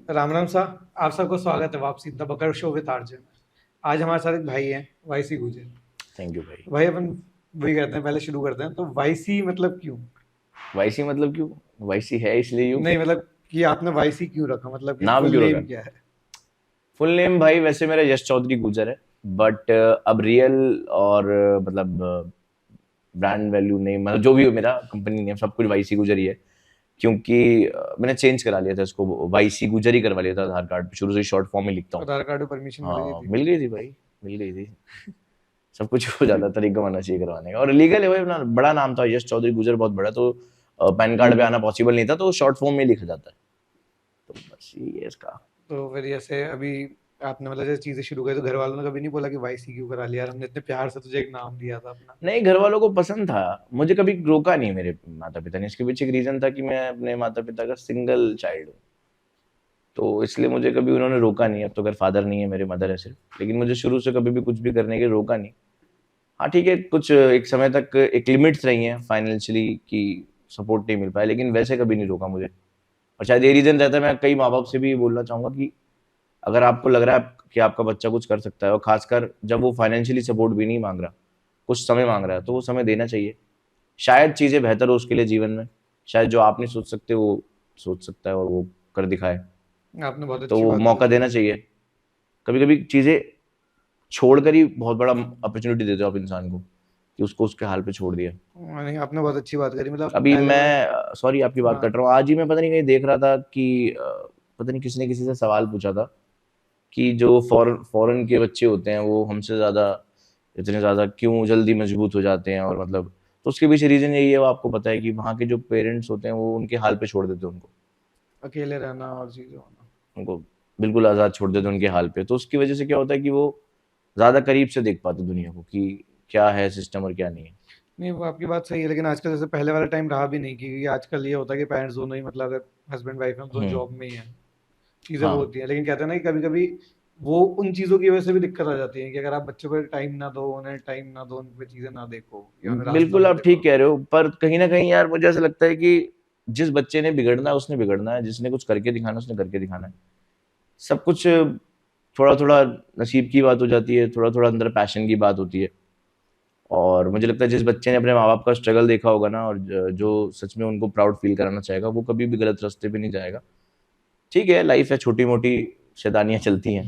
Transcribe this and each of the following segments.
राम राम सा। आप सबको स्वागत है वापसी the Bakar show with RJ. आज हमारे साथ एक भाई हैं, वाईसी गुजर। थैंक यू भाई। तो भाई अपन वही करते हैं, पहले शुरू करते हैं। तो वाईसी मतलब क्यों? वाईसी मतलब क्यों? वाईसी है इसलिए यूं। नहीं मतलब कि आपने वाईसी क्यों रखा, मतलब कि नाम फुल क्यों रखा? नेम क्या है? फुल नेम भाई वैसे मेरा यश चौधरी गुजर है। बट अब रियल और मतलब ब्रांड वैल्यू नेम मतलब जो भी हो, मेरा कंपनी नेम सब कुछ वाईसी गुजर ही है। क्योंकि मैंने चेंज करा लिया था इसको, वाईसी गुजर ही करवा लिया था आधार कार्ड पे, शुरू से शॉर्ट फॉर्म में लिखता हूँ। आधार कार्ड में परमिशन मिल गई हाँ थी? मिल गई थी भाई, मिल गई थी। सब कुछ हो जाता, तरीका होना चाहिए करवाने का, और लीगल है भाई अपना। बड़ा नाम था यश चौधरी गुजर, बहुत बड़ा, तो पैन कार्ड पे आना पॉसिबल नहीं था, तो शॉर्ट फॉर्म में लिखा जाता है। तो बस ये है इसका। तो फिर जैसे अभी आपने मतलब जैसे चीजें शुरू करी, तो घर वालों ने कभी नहीं बोला कि वाईसी क्यों करा लिया यार, हमने इतने प्यार से तुझे एक नाम दिया था अपना? नहीं, घर वालों को पसंद था, मुझे कभी रोका नहीं मेरे माता पिता ने। इसके पीछे एक रीजन था कि मैं अपने माता पिता का सिंगल चाइल्ड हूँ, तो इसलिए मुझे कभी उन्होंने रोका नहीं। अब तो खैर फादर नहीं है, मेरे मदर है सिर्फ, लेकिन मुझे शुरू से कभी भी कुछ भी करने के लिए रोका नहीं। हाँ ठीक है, कुछ एक समय तक एक लिमिट्स रही हैं फाइनेंशियली कि सपोर्ट नहीं मिल पाया, लेकिन वैसे कभी नहीं रोका मुझे। और शायद ये रीजन रहता है, मैं कई माँ बाप से भी बोलना चाहूंगा कि अगर आपको लग रहा है कि आपका बच्चा कुछ कर सकता है, और खासकर जब वो फाइनेंशियली सपोर्ट भी नहीं मांग रहा, कुछ समय मांग रहा है, तो वो समय देना चाहिए। शायद चीजें बेहतर हो उसके लिए जीवन में। शायद जो आप नहीं सोच सकते वो सोच सकता है और वो कर दिखाए। आपने बहुत तो अच्छी वो बात मौका बोली देना है। चाहिए। कभी कभी चीजें छोड़कर ही बहुत बड़ा अपॉर्चुनिटी देते हो आप इंसान को, कि उसको उसके हाल पे छोड़ दिया। नहीं, आपने बहुत अच्छी बात करी, मतलब अभी पहले मैं। मैं सॉरी आपकी बात हाँ। कट रहा हूँ, आज ही मैं पता नहीं कहीं देख रहा था कि पता नहीं किसने किसी से सवाल पूछा था कि जो फॉरेन के बच्चे होते हैं वो हमसे ज़्यादा, इतने ज़्यादा क्यों जल्दी मजबूत हो जाते हैं, और मतलब तो उसके पीछे रीज़न यही है, वो आपको पता है कि वहाँ के जो पेरेंट्स होते हैं वो उनके हाल पे छोड़ देते हैं उनको। अकेले रहना और चीजें होना। उनको बिल्कुल आज़ाद छोड़ देते हैं उनके हाल पे, तो उसकी वजह से क्या होता है कि वो ज़्यादा करीब से देख पाते दुनिया को कि क्या है सिस्टम और क्या नहीं है। नहीं, वो आपकी बात सही है, लेकिन आजकल जैसे पहले वाला टाइम रहा भी नहीं, क्योंकि आजकल ये होता है कि पेरेंट्स दोनों ही, मतलब अगर हस्बैंड वाइफ हैं, दोनों हम्म। जॉब में ही हैं, चीज़ें वो हाँ। होती हैं। लेकिन कहते हैं ना कि कभी-कभी वो उन चीज़ों की वजह से भी दिक्कत आ जाती है कि अगर आप बच्चों को टाइम ना दो, उन्हें टाइम ना दो, उन पे चीज़ें ना देखो या उन्हें रास्ता बिल्कुल ना आप ठीक दिखाओ। कह रहे हो, पर कहीं ना कहीं यार मुझे ऐसा लगता है कि जिस बच्चे ने बिगड़ना है उसने बिगड़ना है, जिसने कुछ करके दिखाना है उसने करके दिखाना है। सब कुछ थोड़ा थोड़ा नसीब की बात हो जाती है, थोड़ा थोड़ा अंदर पैशन की बात होती है। और मुझे लगता है जिस बच्चे ने अपने माँ बाप का स्ट्रगल देखा होगा ना, और जो सच में उनको प्राउड फील कराना चाहेगा, वो कभी भी गलत रास्ते पे नहीं जाएगा। ठीक है, लाइफ है, छोटी मोटी शैतानियां चलती हैं,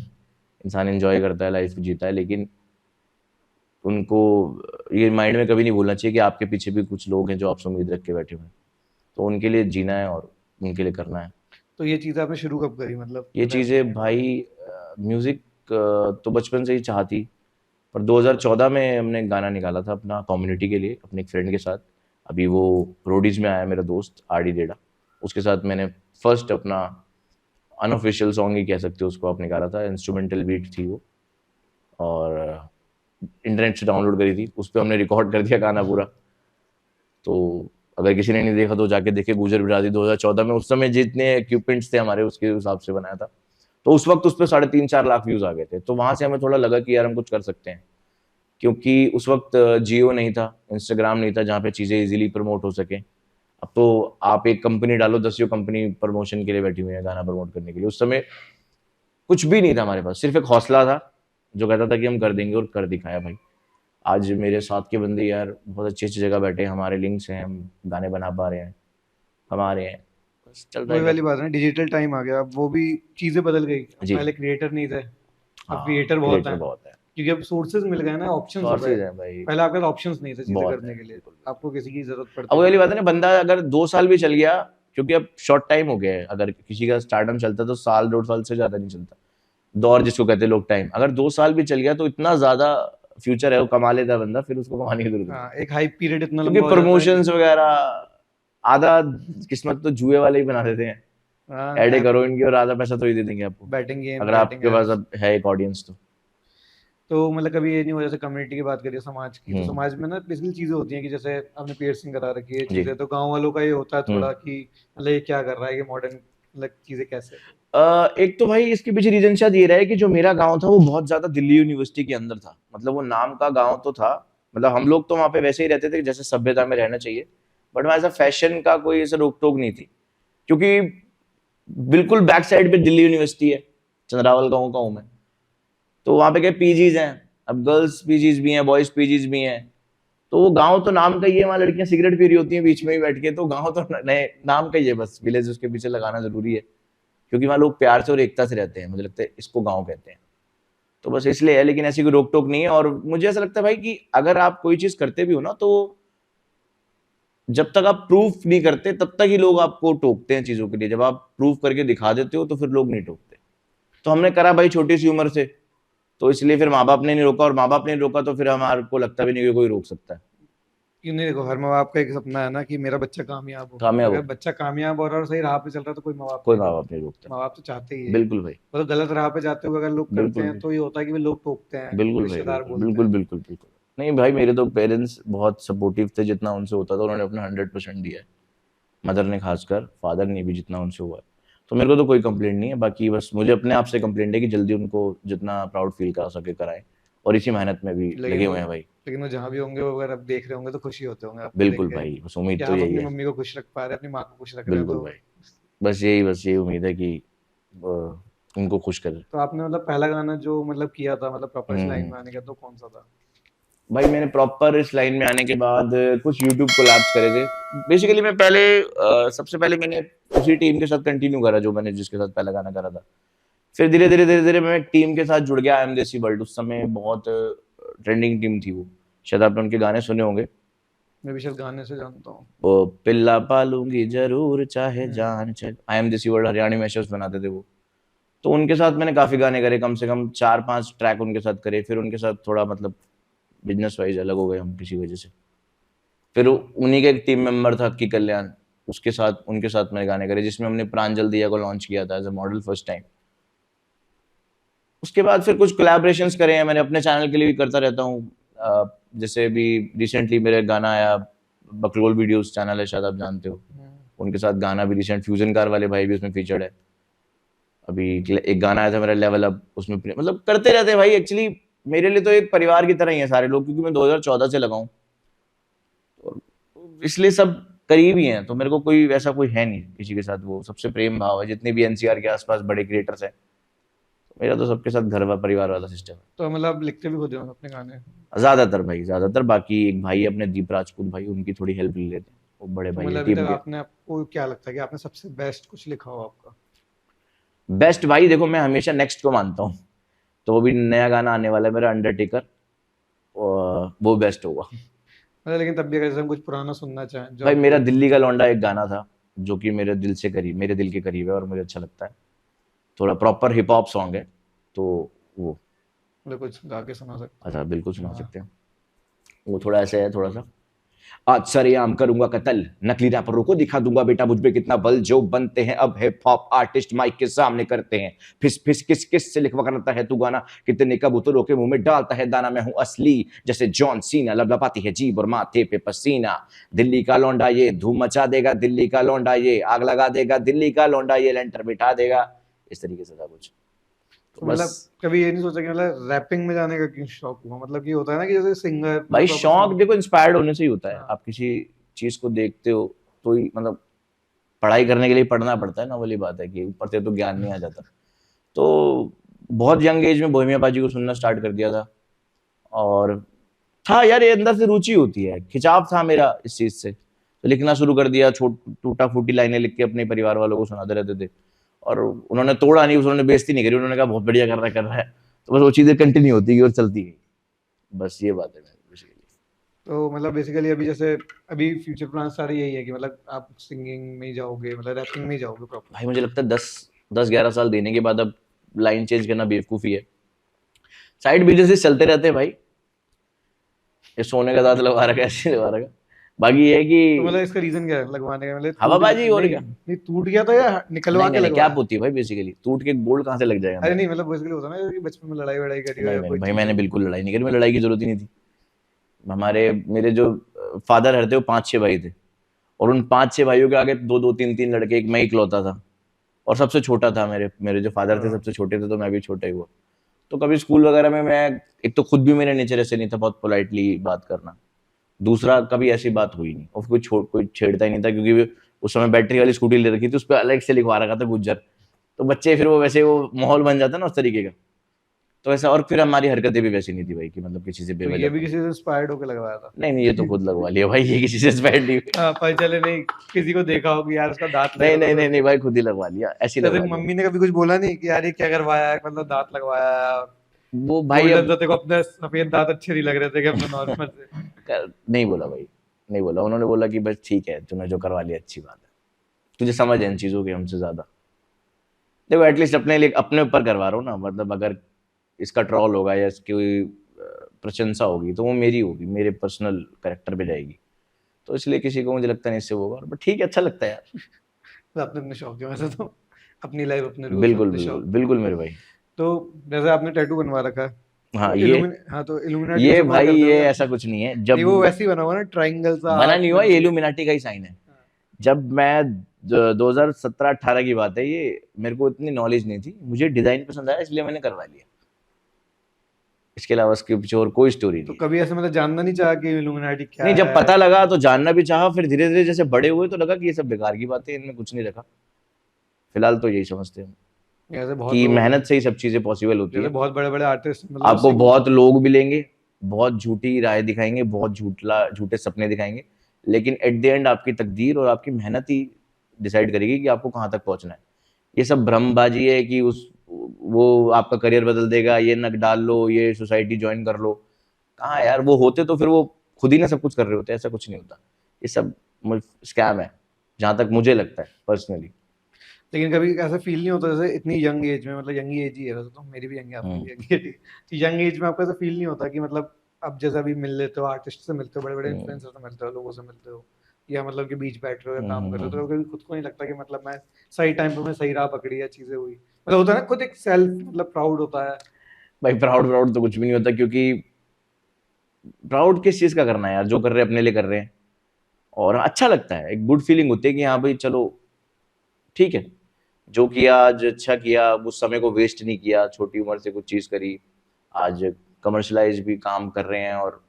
इंसान एंजॉय करता है, लाइफ जीता है, लेकिन उनको ये माइंड में कभी नहीं भूलना चाहिए कि आपके पीछे भी कुछ लोग हैं जो आपसे उम्मीद रख के बैठे हुए हैं। तो उनके लिए जीना है और उनके लिए करना है। तो ये चीज़ आपने शुरू कब करी, मतलब ये रैप चीज़ें वगैरह? भाई, म्यूज़िक तो बचपन से ही चाह थी। पर 2014 में हमने एक गाना निकाला था अपना कम्युनिटी के लिए, अपने एक फ्रेंड के साथ। अभी वो रोडीज में आया मेरा दोस्त आरडी डेडा, उसके साथ मैंने फर्स्ट अपना अनऑफिशियल सॉन्ग ही कह सकते हो उसको, आप निकाला था। इंस्ट्रूमेंटल बीट थी वो, और इंटरनेट से डाउनलोड करी थी, उस पर हमने रिकॉर्ड कर दिया गाना पूरा। तो अगर किसी ने नहीं देखा तो जाके देखे, गुजर बिरादरी 2014 में। उस समय जितने इक्विपमेंट्स थे हमारे उसके हिसाब से बनाया था। तो उस वक्त उस पर 3.5-4 लाख व्यूज आ गए थे, तो वहां से हमें थोड़ा लगा कि यार हम कुछ कर सकते हैं। क्योंकि उस वक्त जियो नहीं था, इंस्टाग्राम नहीं था जहाँ पे चीज़ें इजीली प्रमोट हो सके। अब तो आप एक कंपनी डालो, 10 कंपनी प्रमोशन के लिए बैठी हुई है, गाना प्रमोट करने के लिए। उस समय कुछ भी नहीं था हमारे पास, सिर्फ एक हौसला था जो कहता था कि हम कर देंगे, और कर दिखाया भाई। आज मेरे साथ के बंदे यार बहुत अच्छी अच्छी जगह बैठे हैं, हमारे लिंक्स हैं, हम गाने बना पा रहे हैं, कमा रहे हैं, बस चल रहा वही है वाली काम। बात है ना, डिजिटल टाइम आ गया, अब वो भी चीज़ें बदल गई। अब जी। पहले क्रिएटर नहीं थे, अब हाँ, क्रिएटर बहुत क्रिएटर हैं, बहुत है। क्योंकि अब सोर्सेज मिल गए ना, ऑप्शंस हो गए। सोर्सेज है भाई। पहले आपके पास ऑप्शंस नहीं थे चीज़ें बहुत है, करने के लिए, बिल्कुल बिल्कुल। आपको किसी की ज़रूरत अब पड़ती वही वाली थी। बात है ना, बंदा अगर 2 साल भी चल गया, क्योंकि अब शॉर्ट टाइम हो गया है, अगर किसी का स्टार्टअप चलता है तो साल 2 साल से ज्यादा नहीं चलता। दौर जिसको कहते हैं लोग टाइम, अगर 2 साल भी चल गया तो इतना ज्यादा फ्यूचर है, वो कमा लेता है बंदा, फिर उसको कमाने की जरूरत नहीं। हाँ, एक हाइप पीरियड इतना क्योंकि लंबा हो जाता है कि। प्रमोशंस वगैरह, आधा किस्मत तो जुए वाले ही बना देते हैं। हाँ, ऐडे ऐप, करो इनकी और आधा पैसा तो ही दे देंगे आपको, बैटिंग गेम, अगर बैटिंग आपके पास एप्स। अब है एक ऑडियंस तो। तो मतलब कभी ये नहीं हुआ, जैसे कम्युनिटी की बात करिए, समाज की, तो हम्म। समाज में ना बेसिकली चीज़ें होती हैं कि जैसे आपने पियर्सिंग करा रखी है जी। चीज़ें, तो गांव वालों का ये होता है हम्म। थोड़ा कि मतलब ये क्या कर रहा है, ये मॉडर्न मतलब चीज़ें कैसे है? एक तो भाई इसके पीछे रीजन शायद ये रहा है कि जो मेरा गांव था वो बहुत ज्यादा दिल्ली यूनिवर्सिटी के अंदर था, मतलब वो नाम का गांव तो था। मतलब हम लोग तो वहां पे वैसे ही रहते थे जैसे सभ्यता में रहना चाहिए, बट वहां ऐसा फैशन का कोई ऐसा रोक टोक नहीं थी। क्योंकि बिल्कुल बैक साइड पे दिल्ली यूनिवर्सिटी है, चंद्रावल गाँव का हूँ मैं। तो वहां पे क्या पीजीज हैं, अब गर्ल्स पीजीज भी हैं, बॉयज पीजीज भी हैं। तो वो गांव तो नाम का ही है, वहां लड़कियां सिगरेट पी रही होती हैं बीच में ही बैठ के, तो गांव तो नए नाम का ही है, बस विलेज उसके पीछे लगाना जरूरी है, क्योंकि वहां लोग प्यार से और एकता से रहते हैं, मुझे लगता है इसको गांव कहते हैं। तो बस इसलिए है, लेकिन ऐसी कोई रोक टोक नहीं है। और मुझे ऐसा लगता है भाई कि अगर आप कोई चीज करते भी हो ना, तो जब तक आप प्रूफ नहीं करते तब तक ही लोग आपको टोकते हैं चीजों के लिए। जब आप प्रूफ करके दिखा देते हो तो फिर लोग नहीं टोकते। तो हमने करा भाई छोटी सी उम्र से, तो इसलिए फिर माँ बाप ने नहीं रोका, और माँ बाप ने नहीं रोका तो फिर हमारे को लगता भी नहीं कि कोई रोक सकता है। क्यों नहीं, देखो हर माँ बाप का एक सपना है ना कि मेरा बच्चा कामयाब हो। कामयाब अगर हो, बच्चा कामयाब हो रहा है और सही राह पे चल रहा है तो कोई माँ बाप कोई नहीं माँ बाप रोकते। नहीं रोकता। माँ बाप तो चाहते ही है। बिल्कुल भाई, वो तो गलत राह पे जाते हुए अगर लोग करते बिल्कुल हैं भाई, तो ये होता है कि वे लोग टोकते हैं, बिल्कुल भाई, रिश्तेदार बिल्कुल बोलते बिल्कुल हैं। बिल्कुल बिल्कुल। नहीं भाई, मेरे तो पेरेंट्स बहुत सपोर्टिव थे, जितना उनसे होता था उन्होंने अपना 100% दिया है। मदर ने खासकर, फादर ने भी जितना उनसे हुआ है। तो मेरे को तो कोई कंप्लेंट नहीं है, बाकी बस मुझे अपने आप से कंप्लेंट है कि जल्दी उनको जितना प्राउड फील करा सके कराएं, और इसी मेहनत में भी लेकिन लगे वो हुए हैं भाई। लेकिन वो जहाँ भी होंगे, वो अगर अब देख रहे होंगे तो खुशी होते होंगे आपको देख बिल्कुल के भाई, बस कि उम्मीद तो आप यही अपनी है। मम्मी को खुश रख पा रहे हैं, अपनी माँ को खुश रख रहे हैं। बिल्कुल तो भाई, बस यही उम्मीद है कि उनको खुश करे। तो आपने मतलब पहला गाना जो मतलब किया था, मतलब प्रॉपर इस लाइन हम्म। में आने का, तो कौन सा था? भाई मैंने प्रॉपर इस लाइन में आने के बाद कुछ यूट्यूब कोलैब्स करे थे। बेसिकली मैं पहले सबसे पहले मैंने उसी टीम के साथ कंटिन्यू करा जो मैंने जिसके साथ पहला गाना करा था। फिर धीरे धीरे मैं टीम के साथ जुड़ गया, आई एम देसी वर्ल्ड। उस समय बहुत ट्रेंडिंग टीम थी वो, शायद आपने उनके गाने सुने होंगे। मैं भी शायद गाने से जानता हूँ। वो पिल्ला पालूंगी जरूर चाहे हम्म। जान चल, आई एम देसी वर्ल्ड हरियाणवी मैशअप्स बनाते थे वो। तो उनके साथ मैंने काफी गाने करे, कम से कम 4-5 ट्रैक उनके साथ करे। फिर उनके साथ थोड़ा मतलब बिजनेस वाइज अलग हो गए हम किसी वजह से। फिर उन्हीं का एक टीम मेंबर था की कल्याण, उसके साथ उनके साथ मैंने गाने करे, जिसमें हमने प्रांजल दिया को लॉन्च किया था as a model first time. उसके बाद फिर कुछ कोलैबोरेशंस करे हैं मैंने, अपने चैनल के लिए भी करता रहता हूँ। जैसे भी रिसेंटली मेरे गाना आया, बकलोल वीडियोस चैनल है, शायद आप जानते हो। हम्म। उनके साथ गाना भी रिसेंट, फ्यूजन कार वाले भाई भी उसमें फीचर्ड है। अभी एक गाना आया था मेरा लेवल अप, उसमें मतलब करते रहते हैं भाई। एक्चुअली मेरे लिए तो एक परिवार की तरह ही है सारे लोग, क्योंकि मैं 2014 से लगाऊं, तो इसलिए सब करीब ही हैं। तो मेरे को कोई वैसा कोई है नहीं किसी के साथ, वो सबसे प्रेम भाव है। जितने भी एनसीआर के आसपास बड़े क्रिएटर्स हैं, मेरा तो सबके साथ घर परिवार वाला सिस्टम है। तो मतलब आप लिखते भी खुद हो अपने गाने? ज्यादातर भाई, ज्यादातर। बाकी एक भाई है अपने दीप राजपूत भाई, उनकी थोड़ी हेल्प ले लेते हैं, वो बड़े तो भाई है मतलब अभी टीम तक के। आपने, आपको क्या लगता है कि आपने सबसे बेस्ट कुछ लिखा हो आपका? बेस्ट भाई देखो, मैं हमेशा नेक्स्ट को मानता हूँ। तो वो भी नया गाना आने वाला है मेरा, अंडरटेकर, वो बेस्ट होगा। मतलब लेकिन तब भी अगर जैसे हम कुछ पुराना सुनना चाहें जो भाई मेरा आपको। दिल्ली का लौंडा एक गाना था, जो कि मेरे दिल से करीब, मेरे दिल के करीब है और मुझे अच्छा लगता है। थोड़ा प्रॉपर हिप हॉप सॉन्ग है, तो वो। मतलब कुछ गा के सुना सकते अच्छा, बिल्कुल हो? सुना हाँ। सकते हैं। वो थोड़ा ऐसे है, थोड़ा सा। आज सरेआम करूंगा कत्ल, नकली रैपरों को दिखा दूंगा बेटा मुझ पे कितना बल, जो बनते हैं अब हिप हॉप आर्टिस्ट माइक के सामने करते हैं फिस फिस किस किस से लिखवा करता है तू गाना, कितने कबूतरों के मुंह में डालता है दाना, मैं हूं असली जैसे जॉन सीना, लपलपाती है जीभ और माथे पे पसीना। दिल्ली का लौंडा ये धूम मचा देगा, दिल्ली का लौंडा ये आग लगा देगा, दिल्ली का लौंडा ये लेंटर बिठा देगा। इस तरीके से था कुछ। तो तो बस मतलब कभी ये नहीं सोचा कि मतलब रैपिंग में जाने का क्यों शौक हुआ? मतलब कि होता है ना कि जैसे सिंगर, मतलब भाई प्रॉपर शौक सिंगर। देखो इंस्पायर्ड होने से ही होता है। हाँ। आप किसी चीज को देखते हो तो ही मतलब, पढ़ाई करने के लिए पढ़ना पड़ता है ना, वाली बात है कि ऊपर से तो ज्ञान नहीं आ जाता। तो बहुत यंग एज में बोहेमिया पाजी को सुनना स्टार्ट कर दिया था। और था यार, ये अंदर से रुचि होती है, खिंचाव था मेरा इस चीज से, तो लिखना शुरू कर दिया। टूटा फूटी लाइनें लिख के अपने परिवार वालों को सुनाते रहते थे, और उन्होंने तोड़ा नहीं, उन्होंने बेइज्जती नहीं करी, उन्होंने कहा बहुत बढ़िया कर रहा है। तो बस वो चीजें कंटिन्यू होती गई और चलती गई। बस ये बात है बेसिकली। तो मतलब बेसिकली अभी जैसे अभी फ्यूचर प्लान सारे यही है कि मतलब आप सिंगिंग में ही जाओगे, मतलब रैपिंग में ही जाओगे प्रॉपर? भाई मुझे लगता है 10-11 साल देने के बाद अब लाइन चेंज करना बेवकूफी है। साइड बिजनेसेस चलते रहते हैं भाई, ये सोने का दांत लगा रखा है, ऐसे लगा रखा। बाकी ये है तो कि मतलब इसका रीजन क्या है लगवाने का? मतलब टूट हवाबाजी, और नहीं क्या। नहीं टूट गया था या निकलवा नहीं के नहीं नहीं, क्या लगवाया? होती है भाई, बेसिकली टूट के बोल्ट कहाँ से लग जाएगा अरे मेरा। नहीं, मतलब बेसिकली होता है ना कि बचपन में लड़ाई वड़ाई करी हो नहीं या नहीं कोई भाई, चीज मैंने हो। बिल्कुल लड़ाई नहीं करी, मैं लड़ाई की जरूरत ही नहीं थी। हमारे मेरे जो फादर रहते वो 5-6 भाई थे, और उन 5-6 भाइयों के आगे 2-2 3-3 लड़के, एक मैं इकलौता था, और सबसे छोटा था। मेरे मेरे जो फादर थे हाँ। सबसे छोटे थे, तो मैं भी छोटा ही हुआ। तो कभी स्कूल वगैरह में मैं, एक तो खुद भी मेरे नेचर ऐसे नहीं था बहुत पोलाइटली बात करना, दूसरा कभी ऐसी बात हुई नहीं, और कोई छेड़ता ही नहीं था, क्योंकि उस समय बैटरी वाली स्कूटी ले रखी थी, उस पर अलग से लिखवा रखा था गुज्जर। तो बच्चे फिर वो वैसे वो माहौल बन जाता ना उस तरीके का। तो ऐसा, और फिर हमारी हरकतें भी वैसी नहीं थी भाई कि मतलब किसी से तो ये बेवजह भी पंगे। किसी से इंस्पायर्ड होकर लगवाया था? नहीं नहीं, ये तो खुद लगवा लिया भाई, ये किसी से इंस्पायर्ड नहीं हुई। हाँ, पर चले नहीं, किसी को देखा हो कि यार उसका दांत लग नहीं रहा था नहीं तो नहीं नहीं भाई, खुद ही लगवा लिया, ऐसे ही जैसे लगवा लिया। मम्मी ने कभी कुछ बोला नहीं कि यार ये क्या करवाया है, मतलब दांत लगवाया है, वो भाई बोल अब रहे थे को अपने सफेद दांत अच्छे नहीं लग रहे थे कि अपने नॉर्मल से? नहीं बोला भाई, नहीं बोला। उन्होंने बोला कि बस ठीक है, तूने जो करवा लिया अच्छी बात है, तुझे समझ है इन चीजों की हमसे ज्यादा। देखो एटलीस्ट अपने लिए, अपने ऊपर करवा रहा हूँ ना, मतलब अगर इसका ट्रॉल होगा या इसकी कोई प्रशंसा होगी तो वो मेरी होगी, मेरे पर्सनल कैरेक्टर पे जाएगी। तो इसलिए किसी को मुझे लगता नहीं इससे वो होगा, बट ठीक है, अच्छा लगता है यार। तो अपने अपने शौक है वैसे तो, अपनी लाइफ अपने रूल्स बिल्कुल अपने बिल्कुल शौक। बिल्कुल मेरे भाई। तो जैसे आपने टैटू बनवा रखा है, हाँ तो ये हाँ तो इल्यूमिनाटी में ये सपोर्ट भाई करते हो ये क्या? ऐसा कुछ नहीं है। नहीं, वो जब वैसे ही बना हुआ ना, ट्रायंगल सा बना हार्ट नहीं हुआ, बन ये के। इल्यूमिनाटी का ही साइन है। जब मैं 2017-18 की बात है ये, मेरे को इतनी नॉलेज नहीं थी, मुझे डिजाइन पसंद आया इसलिए मैंने करवा लिया। इसके अलावा इसके पीछे और कोई स्टोरी तो नहीं है। कभी ऐसे मतलब जानना नहीं चाहा कि इल्यूमिनाटी क्या नहीं, जब है? पता लगा तो जानना भी चाहा, फिर धीरे धीरे जैसे बड़े हुए तो लगा कि ये सब बेकार की बातें, इनमें कुछ नहीं रखा। फिलहाल तो यही समझते हैं जैसे बहुत कि लोग, मेहनत से ही सब चीजें पॉसिबल होती जैसे है। बहुत बड़े बड़े आर्टिस्ट मतलब आपको उसी को। बहुत लोग मिलेंगे, बहुत झूठी राय दिखाएंगे, बहुत झूठे सपने दिखाएंगे, लेकिन एट द एंड आपकी तकदीर और आपकी मेहनत ही डिसाइड करेगी कि आपको कहाँ तक पहुंचना है। ये सब भ्रमबाजी है कि उस वो आपका करियर बदल देगा, ये नक डाल लो, ये सोसाइटी ज्वाइन कर लो। कहाँ यार, वो होते तो फिर वो खुद ही ना सब कुछ कर रहे होते, ऐसा कुछ नहीं होता। ये सब स्कैम है, जहां तक मुझे लगता है पर्सनली। लेकिन कभी ऐसा फील नहीं होता जैसे इतनी यंग एज में, मतलब यंग एज ही है वैसे तो, मेरी भी यंग है, आपकी भी यंग एज है, तो यंग एज में आपको ऐसा फील नहीं होता कि मतलब अब जैसा अभी मिल लेते हो, आर्टिस्ट से मिलते हो, बड़े बड़े इन्फ्लुएंसर से मिलते हो, लोगों से मिलते हो, या मतलब कि बीच बैठ रहे हो या काम कर रहे हो, तो कभी खुद को नहीं लगता कि मतलब मैं सही टाइम पे मैं सही राह पकड़ी, या चीजें हुई, मतलब होता है ना खुद एक सेल्फ मतलब प्राउड होता है? भाई प्राउड प्राउड तो कुछ भी नहीं होता, क्योंकि प्राउड किस चीज का करना है यार, जो कर रहे हैं अपने लिए कर रहे हैं। और अच्छा लगता है, एक गुड फीलिंग होती है कि हाँ भाई चलो ठीक है, जो किया आज अच्छा किया, उस समय को वेस्ट नहीं किया, छोटी उम्र से कुछ चीज करी, आज कमर्शलाइज भी काम कर रहे हैं और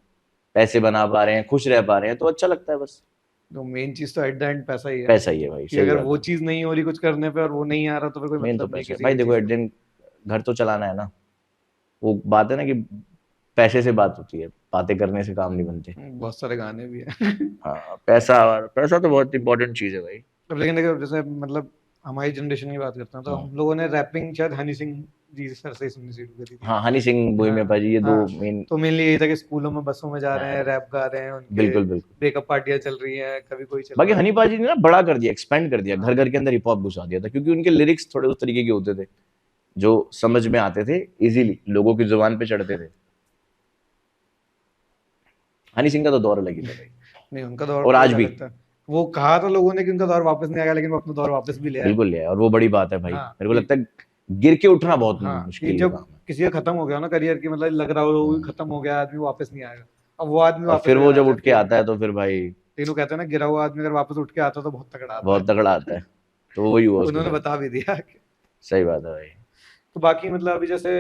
पैसे बना पा रहे हैं, खुश रह पा रहे हैं, तो अच्छा लगता है बस। तो मेन चीज तो एट द एंड पैसा ही है, पैसा ही है भाई, कि सही अगर बात वो है। चीज नहीं हो रही कुछ करने पे और वो नहीं आ रहा तो फिर कोई मेन तो मतलब नहीं पैसा है किसी भाई, भी देखो चीज एट का। दिन घर तो चलाना है ना। वो बात है ना कि पैसे से बात होती है, बातें करने से काम नहीं बनते। बहुत सारे गाने भी है। हाँ पैसा, और पैसा तो बहुत इंपॉर्टेंट चीज है भाई। अब लेकिन देखो जैसे मतलब हमारी जनरेशन की बात करते हैं तो हम्म। हम लोगों ने रैपिंग शायद हनी सिंह जी सर से ही सुननी शुरू करी थी। हाँ हनी सिंह, बोहेमिया हाँ पाजी, ये दो हाँ। मेन। तो मेनली यही था कि स्कूलों में बसों में जा रहे हैं, हाँ, रैप गा रहे हैं, उनके बिल्कुल बिल्कुल। ब्रेकअप पार्टियां चल रही हैं, कभी कोई चल बाकी रहा है। हनी पाजी ने ना बड़ा कर दिया, एक्सपेंड कर दिया, घर हाँ घर के अंदर हिप हॉप घुसा दिया था, क्योंकि उनके लिरिक्स थोड़े उस तरीके के होते थे जो समझ में आते थे, इजीली लोगों की जुबान पे चढ़ते थे। हनी सिंह का तो दौर अलग ही था भाई। नहीं, उनका दौर और तो आज एक भी अलग था। वो कहा था लोगों ने कि उनका दौर वापस नहीं आएगा, लेकिन वो अपना दौर वापस भी ले आए। बिल्कुल है, और वो बड़ी बात है भाई, हाँ मेरे को लगता है गिर के उठना बहुत हाँ, कि मुश्किल जब काम है। किसी का खत्म हो गया ना करियर की, मतलब लग रहा हो कि खत्म हो गया, आदमी वापस नहीं आएगा, अब वो आदमी और वापस फिर वो अगर आ जब जाए उठ के फिर। आता है तो फिर भाई लेकिन वो कहते हैं ना, गिरा हुआ आदमी अगर वापस उठ के आता है तो बहुत तगड़ा आता है। बहुत तगड़ा आता है। तो वही हुआ उसके उन्होंने साथ। बता भी दिया। सही बात है भाई। तो बाकी मतलब अभी जैसे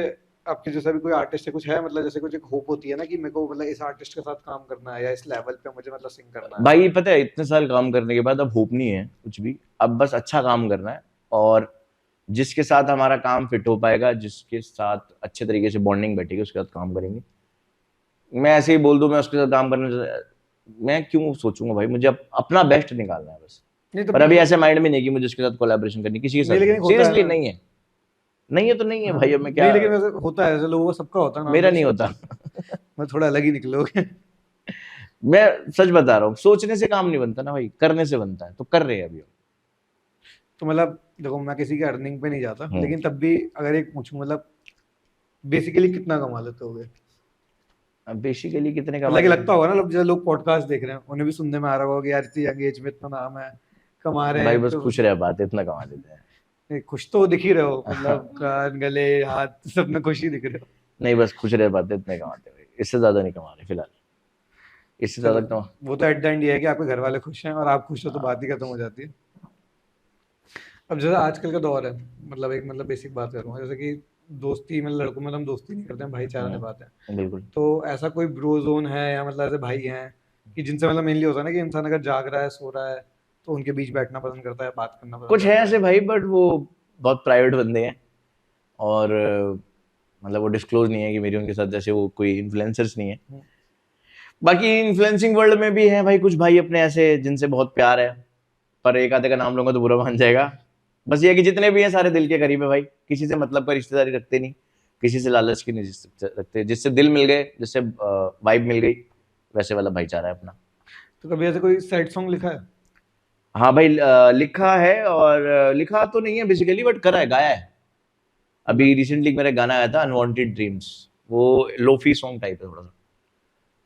आपके जैसा भी कोई आर्टिस्ट है कुछ है, मतलब जैसे कुछ एक होप होती है ना कि मेरे को मतलब इस आर्टिस्ट के साथ काम करना है, या इस लेवल पे मुझे मतलब सिंग करना है? भाई पता है, इतने साल काम करने के बाद अब होप नहीं है कुछ भी, अब बस अच्छा काम करना है। और जिसके साथ हमारा काम फिट हो पाएगा, जिसके साथ अच्छे तरीके से बॉन्डिंग बैठेगी, उसके साथ काम करेंगे। मैं ऐसे ही बोल दूं मैं उसके साथ काम मैं क्यों सोचूंगा भाई, मुझे अपना बेस्ट निकालना है बस। नहीं तब पर भी अभी ऐसे माइंड में नहीं कि मुझे उसके साथ कोलैबोरेशन करनी, किसी के नहीं, साथ लेकिन नहीं, एक होता है सीरियसली ना। नहीं है। नहीं है तो नहीं है हाँ भाई, अब मैं नहीं, क्या। लेकिन वैसे होता है, ऐसे लोगों का सबका होता है मेरा नॉर्मली नहीं सब होता। चीज। मैं थोड़ा अलग ही निकलोगे। मैं सच बता रहा हूँ, सोचने से काम नहीं बनता ना भाई, करने से बनता है, तो कर रहे हैं अभी हम। तो मतलब देखो, मैं किसी के अर्निंग पे नहीं जाता, हम्म। लेकिन तब भी अगर एक पूछूं मतलब बेसिकली कितना कमा लेते होगे? अब बेसिकली कितने कमा मतलब कि लेते लगता हैं होगा ना, जब लोग पॉडकास्ट देख रहे हैं उन्हें भी सुनने में आ रहा होगा कि यार इतनी यंग एज में इतना नाम है, कमा रहे भाई, हैं बस तो खुश रह पाते, इतना कमा लेते हैं। खुश तो दिख ही रहे हो, मतलब कान गले हाथ सब में खुशी दिख रहे हो। नहीं, बस खुश रह पाते, इतने कमाते भाई, इससे ज्यादा नहीं कमा रहे फिलहाल। इससे चलो, ज्यादा कमा। वो तो एट द एंड ये है कि आपके घर वाले खुश हैं और आप खुश हो तो हाँ। बात ही खत्म हो जाती है। अब जैसे आजकल का दौर है, मतलब एक मतलब बेसिक बात करूंगा, जैसे कि दोस्ती में लड़कों में तो हम दोस्ती नहीं करते हैं, भाईचारा निभाते हैं। बिल्कुल। तो ऐसा कोई ब्रो जोन है, या मतलब ऐसे भाई हैं कि जिनसे मतलब मेनली होता है ना कि इंसान अगर जाग रहा है, सो रहा है, तो उनके बीच बैठना पसंद करता है, बात करना पसंद कुछ है करता ऐसे भाई, बट वो बहुत प्राइवेट बंदे हैं और मतलब वो डिस्क्लोज नहीं है कि मेरी उनके साथ जैसे वो कोई इन्फ्लुएंसर्स नहीं है। हम्म। बाकी इन्फ्लुएंसिंग वर्ल्ड में भी है भाई कुछ भाई अपने ऐसे जिनसे बहुत प्यार है, पर एक आधे का नाम लूंगा तो बुरा मान जाएगा। बस ये है कि जितने भी हैं सारे दिल के करीब है भाई, किसी से मतलब का रिश्तेदारी रखते नहीं, किसी से लालच की नहीं रखते, जिससे दिल मिल गए, जिससे वाइब मिल गई, वैसे वाला भाईचारा है अपना। तो कभी ऐसे कोई सैड सॉन्ग लिखा है? हाँ भाई, लिखा है और लिखा तो नहीं है बेसिकली, बट करा है, गाया है। अभी रिसेंटली मेरा गाना आया था अनवांटेड ड्रीम्स, वो लोफी सॉन्ग टाइप है थोड़ा सा,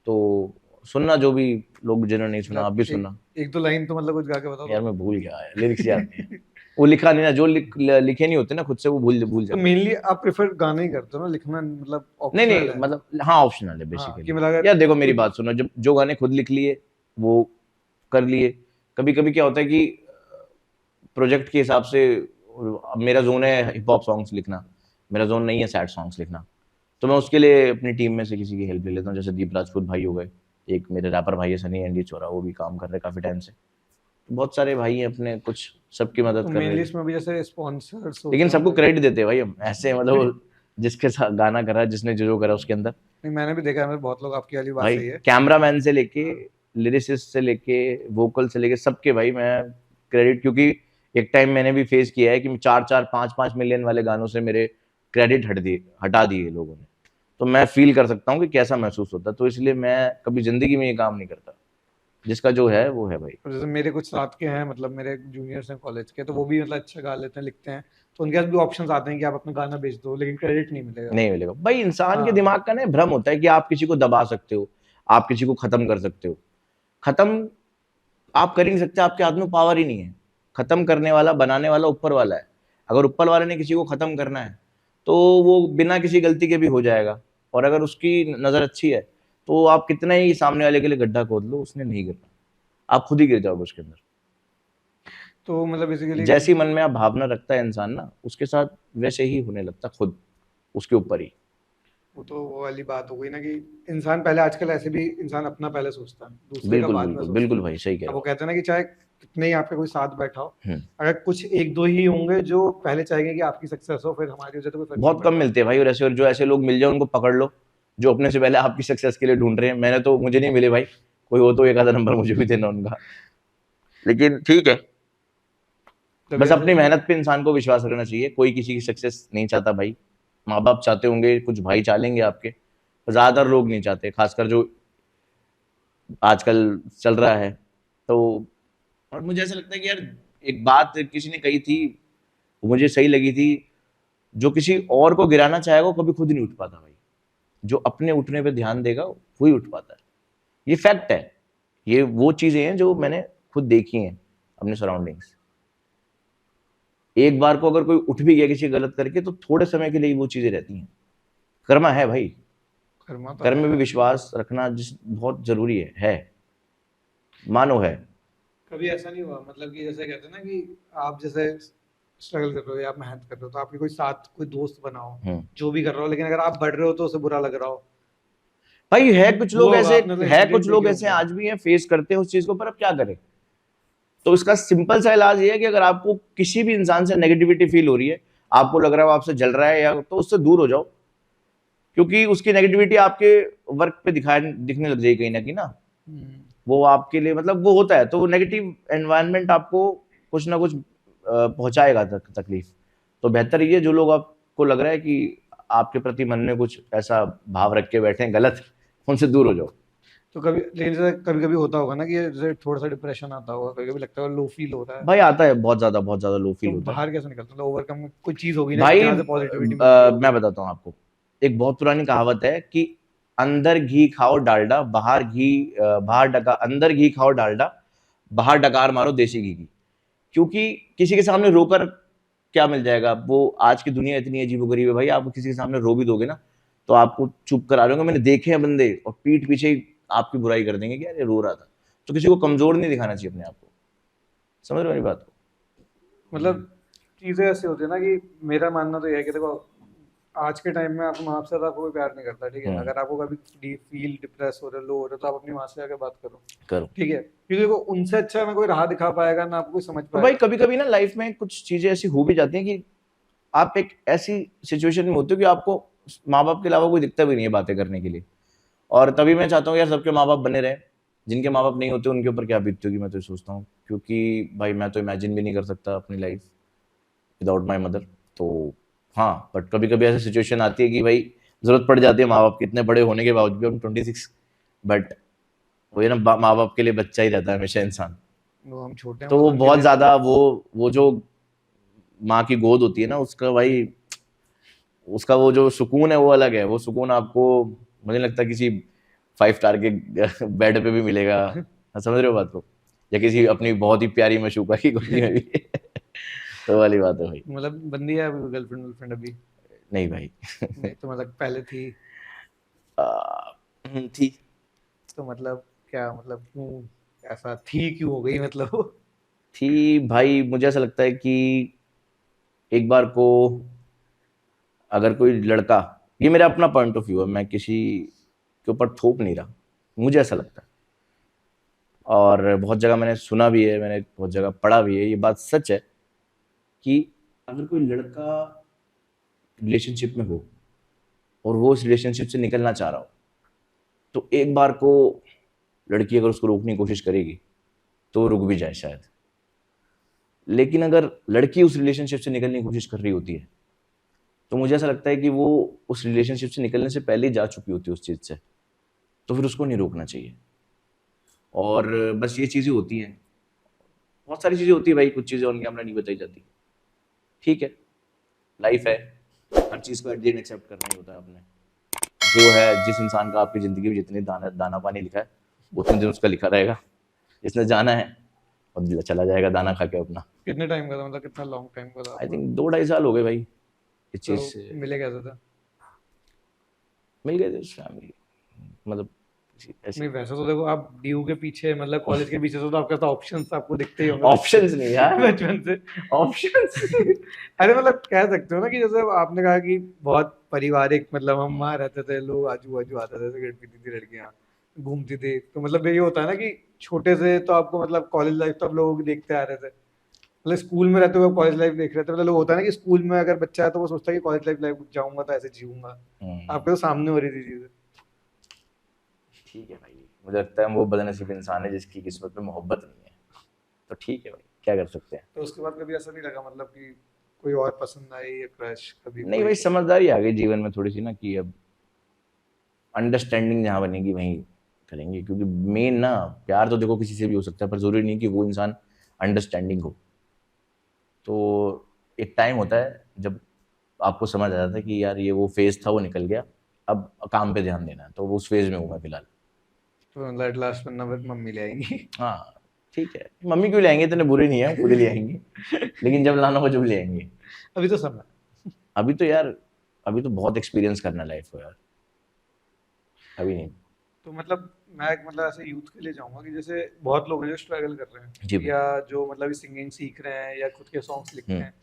तो सुनना जो भी लोग जिन्होंने नहीं सुना, आप मतलब भी सुनना। एक दो लाइन तो मतलब कुछ गा के बताओ यार तो। मैं भूल गया, लिरिक्स याद नहीं है। वो लिखा नहीं ना, जो लिखे नहीं होते ना खुद से, वो भूल भूल तो जाते। मेनली आप प्रेफर गाना ही करते हो ना, लिखना मतलब नहीं ऑप्शनल नहीं, है? मतलब हाँ ऑप्शनल है हाँ, बेसिकली। कि मतलब अगर यार देखो मेरी कोई बात सुनो, जब जो गाने खुद लिख लिए वो कर लिए। कभी कभी क्या होता है कि प्रोजेक्ट के हिसाब से, अब मेरा जोन है हिप हॉप सॉन्ग्स लिखना, मेरा जोन नहीं है सैड सॉन्ग्स लिखना, तो मैं उसके लिए अपनी टीम में से किसी की हेल्प ले लेता हूँ। जैसे दीप राजपूत भाई हो गए, एक मेरे रैपर भाई है सनी एंडी चोरा, वो भी काम कर रहे हैं काफी टाइम से। तो बहुत सारे भाई हैं अपने, कुछ सबकी मदद तो कर रहे मेनली हैं। इसमें भी जैसे स्पॉन्सर्स होते लेकिन हैं सबको मतलब। क्रेडिट देते हैं भाई हम, ऐसे मतलब जिसके साथ गाना करा है, जिसने जो जो करा उसके अंदर। नहीं, मैंने भी देखा है, मतलब बहुत लोग, आपकी वाली बात भाई सही है। कैमरामैन से लेके, हाँ। लिरिसिस्ट से लेके, वोकल से लेके, सबके भाई मैं क्रेडिट, क्योंकि एक टाइम मैंने भी फेस किया है कि 4-4 5-5 मिलियन वाले गानों से मेरे क्रेडिट हटा दिए लोगों ने। तो मैं फील कर सकता हूँ कि कैसा महसूस होता है, तो इसलिए मैं कभी जिंदगी में ये काम नहीं करता। जिसका जो है वो है भाई। और जैसे मेरे कुछ साथ के हैं, मतलब मेरे जूनियर्स हैं कॉलेज के, तो वो भी मतलब अच्छा गा लेते हैं, लिखते हैं। तो उनके पास भी ऑप्शंस आते हैं कि आप अपना गाना भेज दो, लेकिन क्रेडिट नहीं मिलेगा। नहीं मिलेगा भाई, इंसान के हाँ। दिमाग का ना भ्रम होता है कि आप किसी को दबा सकते हो, आप किसी को खत्म कर सकते हो। खत्म आप कर ही नहीं सकते, आपके हाथ में पावर ही नहीं है। खत्म करने वाला, बनाने वाला ऊपर वाला है। अगर ऊपर वाले ने किसी को खत्म करना है तो वो बिना किसी गलती के भी हो जाएगा, और अगर उसकी नजर अच्छी है तो आप कितना ही सामने वाले के लिए गड्ढा खोद लो, उसने नहीं गिरना, आप खुद ही गिर जाओगे उसके अंदर। तो मतलब बेसिकली जैसी मन में आप भावना रखता है इंसान ना, उसके साथ वैसे ही होने लगता खुद, उसके ऊपर ही। वो तो वो वाली बात हो गई ना कि इंसान पहले, आजकल ऐसे भी इंसान अपना पहले सोचता है, दूसरे का बिल्कुल बाद में बिल्कुल सोचता बिल्कुल है। भाई, सही कह अब रहे वो हो कहते हैं ना कि चाहे कितने ही आपके कोई साथ बैठा हो, आप। अगर कुछ एक दो ही होंगे जो पहले चाहेंगे कि आपकी सक्सेस हो, फिर हमारी वजह तो कोई फर्क नहीं बहुत कम पड़ता। मिलते हैं भाई, और ऐसे, और जो ऐसे लोग मिल जाए उनको पकड़ लो, जो अपने से पहले आपकी सक्सेस के लिए ढूंढ रहे हैं। मैंने तो, मुझे नहीं मिले भाई, कोई हो तो एक आधा नंबर मुझे भी देना उनका, लेकिन ठीक है। तभी बस ऐसे। अपनी मेहनत पे इंसान को विश्वास रखना चाहिए, कोई किसी की सक्सेस नहीं चाहता भाई। माँ बाप चाहते होंगे, कुछ भाई चाहेंगे आपके, पर ज्यादातर लोग नहीं चाहते, खासकर जो आजकल चल रहा है। तो और मुझे ऐसा लगता है कि यार, एक बात किसी ने कही थी, वो मुझे सही लगी थी, जो किसी और को गिराना चाहेगा वो कभी खुद नहीं उठ पाता भाई, जो अपने उठने पे ध्यान देगा वही उठ पाता है। ये फैक्ट है, ये वो चीजें हैं जो मैंने खुद देखी हैं अपने सराउंडिंग्स। एक बार को अगर कोई उठ भी गया किसी गलत करके, तो थोड़े समय के लिए वो चीजें रहती हैं। कर्मा है भाई, कर्मा तो कर्म है। में भी विश्वास रखना जिस बहुत जरूरी है, मानो है। कभी ऐसा नहीं हुआ मतलब कि जैसे कहते हैं ना कि आप जैसे स्ट्रगल कर रहे हो या आप मेहनत कर रहे हो, तो आपके कोई साथ कोई दोस्त बनाओ हम्म। जो भी कर रहा हो, लेकिन अगर आप बढ़ रहे हो तो उसे बुरा लग रहा हो। भाई है कुछ लोग हुआ होगा, ऐसे, आपने तो है कुछ इंसिडेंट लोग देखे ऐसे होंगे। आज भी हैं, फेस करते हैं उस चीज को, पर अब क्या करें। तो इसका सिंपल सा इलाज ये है कि अगर आपको किसी भी इंसान से नेगेटिविटी फील हो रही है, आपको लग रहा है वो आपसे जल रहा है, या तो उससे दूर हो जाओ, क्योंकि उसकी नेगेटिविटी आपके वर्क पे दिखने लग जाएगी कहीं ना कहीं ना। हम्म। वो आपके लिए मतलब वो होता है, तो वो नेगेटिव एनवायरनमेंट आपको कुछ ना कुछ पहुंचाएगा तकलीफ। तो बेहतर ये, जो लोग आपको लग रहा है कि आपके प्रति मन में कुछ ऐसा भाव रख के बैठे हैं गलत, उनसे दूर हो जाओ। तो कभी, लेकिन जैसे कभी कभी होता होगा ना कि जैसे थोड़ा सा डिप्रेशन आता होगा, कभी कभी लगता है लो फील हो रहा है, भाई आता है, बहुत ज्यादा लो तो फील होता है। बाहर कैसे निकलते, मतलब ओवरकम कोई चीज होगी ना भाई जहाँ से पॉजिटिविटी मिलती होगी। मैं बताता हूँ आपको, एक बहुत पुरानी कहावत है कि अंदर घी खाओ डालडा, बाहर डका, अंदर घी खाओ डालडा, बाहर डकार मारो देसी घी की। क्योंकि किसी के सामने रोकर क्या मिल जाएगा, वो आज की दुनिया इतनी अजीबोगरीब है भाई, आप किसी के सामने रो भी दोगे ना, तो आपको चुप करा रहे होंगे। मैंने देखे हैं बंदे, और पीठ पीछे ही आपकी बुराई कर देंगे कि यार ये रो रहा था। तो किसी को कमजोर नहीं दिखाना चाहिए अपने आप को, समझ रहे हो मेरी बात को। मतलब चीजें ऐसी होती है ना कि मेरा मानना तो यह है कि देखो, आज के टाइम में आपको माँ बाप से ज्यादा कोई प्यार नहीं करता, ठीक है। अगर आपको कभी फील डिप्रेस हो रहे हो, लो हो रहे हो, तो आप अपनी माँ से जाकर बात करो, ठीक है, क्योंकि वो उनसे अच्छा ना कोई राह दिखा पाएगा ना आपको कोई समझ तो भाई पाएगा। कभी कभी ना लाइफ में कुछ चीजें ऐसी हो भी जाती हैं कि आप एक ऐसी सिचुएशन में होते हो कि आपको माँ बाप के अलावा कोई दिखता भी नहीं है बातें करने के लिए, और तभी मैं चाहता हूँ यार सबके माँ बाप बने रहे। जिनके माँ बाप नहीं होते उनके ऊपर क्या बीतती होगी मैं तो सोचता हूँ, क्योंकि भाई मैं तो इमेजिन भी नहीं कर सकता अपनी लाइफ विदाउट माई मदर। तो हाँ, बट कभी कभी ऐसी सिचुएशन आती है कि भाई जरूरत पड़ जाती है माँ बाप की, इतने बड़े होने के बावजूद भी हम 26, बट वही ना, माँ बाप के लिए बच्चा ही रहता है हमेशा इंसान। वो हम छोटे हैं, तो वो वो तो उनके बहुत लिए ज्यादा वो जो माँ की गोद होती है ना, उसका भाई उसका वो जो सुकून है वो अलग है। वो सुकून आपको मुझे नहीं लगता किसी 5 स्टार के बेड पे भी मिलेगा। समझ रहे हो बात को, या किसी अपनी बहुत ही प्यारी मशूका की गोदी में भी। तो वाली बात है भाई। मतलब बंदी है गर्लफ्रेंड वर्लफ्रेंड अभी? नहीं भाई। नहीं तो मतलब पहले थी? थी। तो मतलब क्या, मतलब क्यों ऐसा थी, क्यों हो गई मतलब? थी भाई, मुझे ऐसा लगता है कि एक बार को अगर कोई लड़का, ये मेरा अपना पॉइंट ऑफ व्यू है, मैं किसी के ऊपर थोप नहीं रहा, मुझे ऐसा लगता है, और बहुत जगह मैंने सुना भी है, मैंने बहुत जगह पढ़ा भी है, ये बात सच है कि अगर कोई लड़का रिलेशनशिप में हो और वो उस रिलेशनशिप से निकलना चाह रहा हो, तो एक बार को लड़की अगर उसको रोकने की कोशिश करेगी तो वो रुक भी जाए शायद। लेकिन अगर लड़की उस रिलेशनशिप से निकलने की कोशिश कर रही होती है, तो मुझे ऐसा लगता है कि वो उस रिलेशनशिप से निकलने से पहले ही जा चुकी होती है उस चीज़ से, तो फिर उसको नहीं रोकना चाहिए। और बस ये चीज़ें होती हैं, बहुत सारी चीज़ें होती है भाई, कुछ चीज़ें ऑन कैमरा नहीं बताई जाती। ठीक है, लाइफ है, हर चीज़ को एट द एंड एक्सेप्ट करना ही होता है आपने। जो है, जिस इंसान का आपकी ज़िंदगी में जितने दाना दाना पानी लिखा है उतने दिन उसका लिखा रहेगा। इसने जाना है और चला जाएगा दाना खा के अपना। कितने टाइम का था, मतलब कितना लॉन्ग टाइम का था आई आपका? थिंक 2-2.5 साल हो गए भाई इस तो चीज़ से। मिले कैसे थे? मिल गए थे उस फैमिली, मतलब ऐसे। नहीं वैसे तो देखो, आप ड्यू के पीछे, मतलब कॉलेज के पीछे से, तो आपके पास ऑप्शंस आपको दिखते ही होंगे ऑप्शंस नहीं यार, बचपन से। ऑप्शंस। अरे मतलब कह सकते हो ना कि जैसे आपने कहा कि बहुत पारिवारिक, मतलब हम वहाँ रहते थे, लोग आजू बाजू आते थे, सिगरेट पीती थी लड़कियाँ, घूमती थी, तो मतलब ये होता है ना कि छोटे से तो आपको, मतलब कॉलेज लाइफ तो आप लोगों को देखते आ रहे थे, मतलब स्कूल में रहते हुए कॉलेज लाइफ देख रहे थे, मतलब लोग होता है ना कि स्कूल में अगर बच्चा है तो वो सोचता है कि कॉलेज लाइफ लाइफ जाऊंगा तो ऐसे जीऊंगा। आपके तो सामने हो रही थी चीजें। ठीक है भाई, मुझे लगता है वो बदनसीब इंसान है जिसकी किस्मत में मोहब्बत नहीं है। तो ठीक है भाई, क्या कर सकते हैं। तो उसके बाद कभी ऐसा नहीं लगा, मतलब कि कोई और पसंद आई या क्रश कभी नहीं कोई? भाई, समझदारी आ गई जीवन में थोड़ी सी ना, कि अब अंडरस्टैंडिंग जहाँ बनेगी वहीं करेंगे। क्योंकि मेन ना, प्यार तो देखो किसी से भी हो सकता है, पर जरूरी नहीं कि वो इंसान अंडरस्टैंडिंग हो। तो एक टाइम होता है जब आपको समझ आ जाता है कि यार ये वो फेज था, वो निकल गया, अब काम पे ध्यान देना है। तो वो उस फेज में हूँ मैं फिलहाल। तो मतलब एट लास्ट बनना फिर मम्मी ले आएंगी? हाँ ठीक है, मम्मी क्यों ले आएंगे, इतने बुरे नहीं है, हम खुद ही ले आएंगे। लेकिन जब लाना हो जब ले आएंगे। अभी तो समय। अभी तो यार, अभी तो बहुत एक्सपीरियंस करना लाइफ को यार, अभी नहीं। तो मतलब मैं मतलब ऐसे यूथ के लिए चाहूंगा कि जैसे बहुत लोग हैं जो स्ट्रगल कर रहे जी हैं, भाई। या जो मतलब सिंगिंग सीख रहे हैं या खुद के सॉन्ग्स लिख रहे हैं,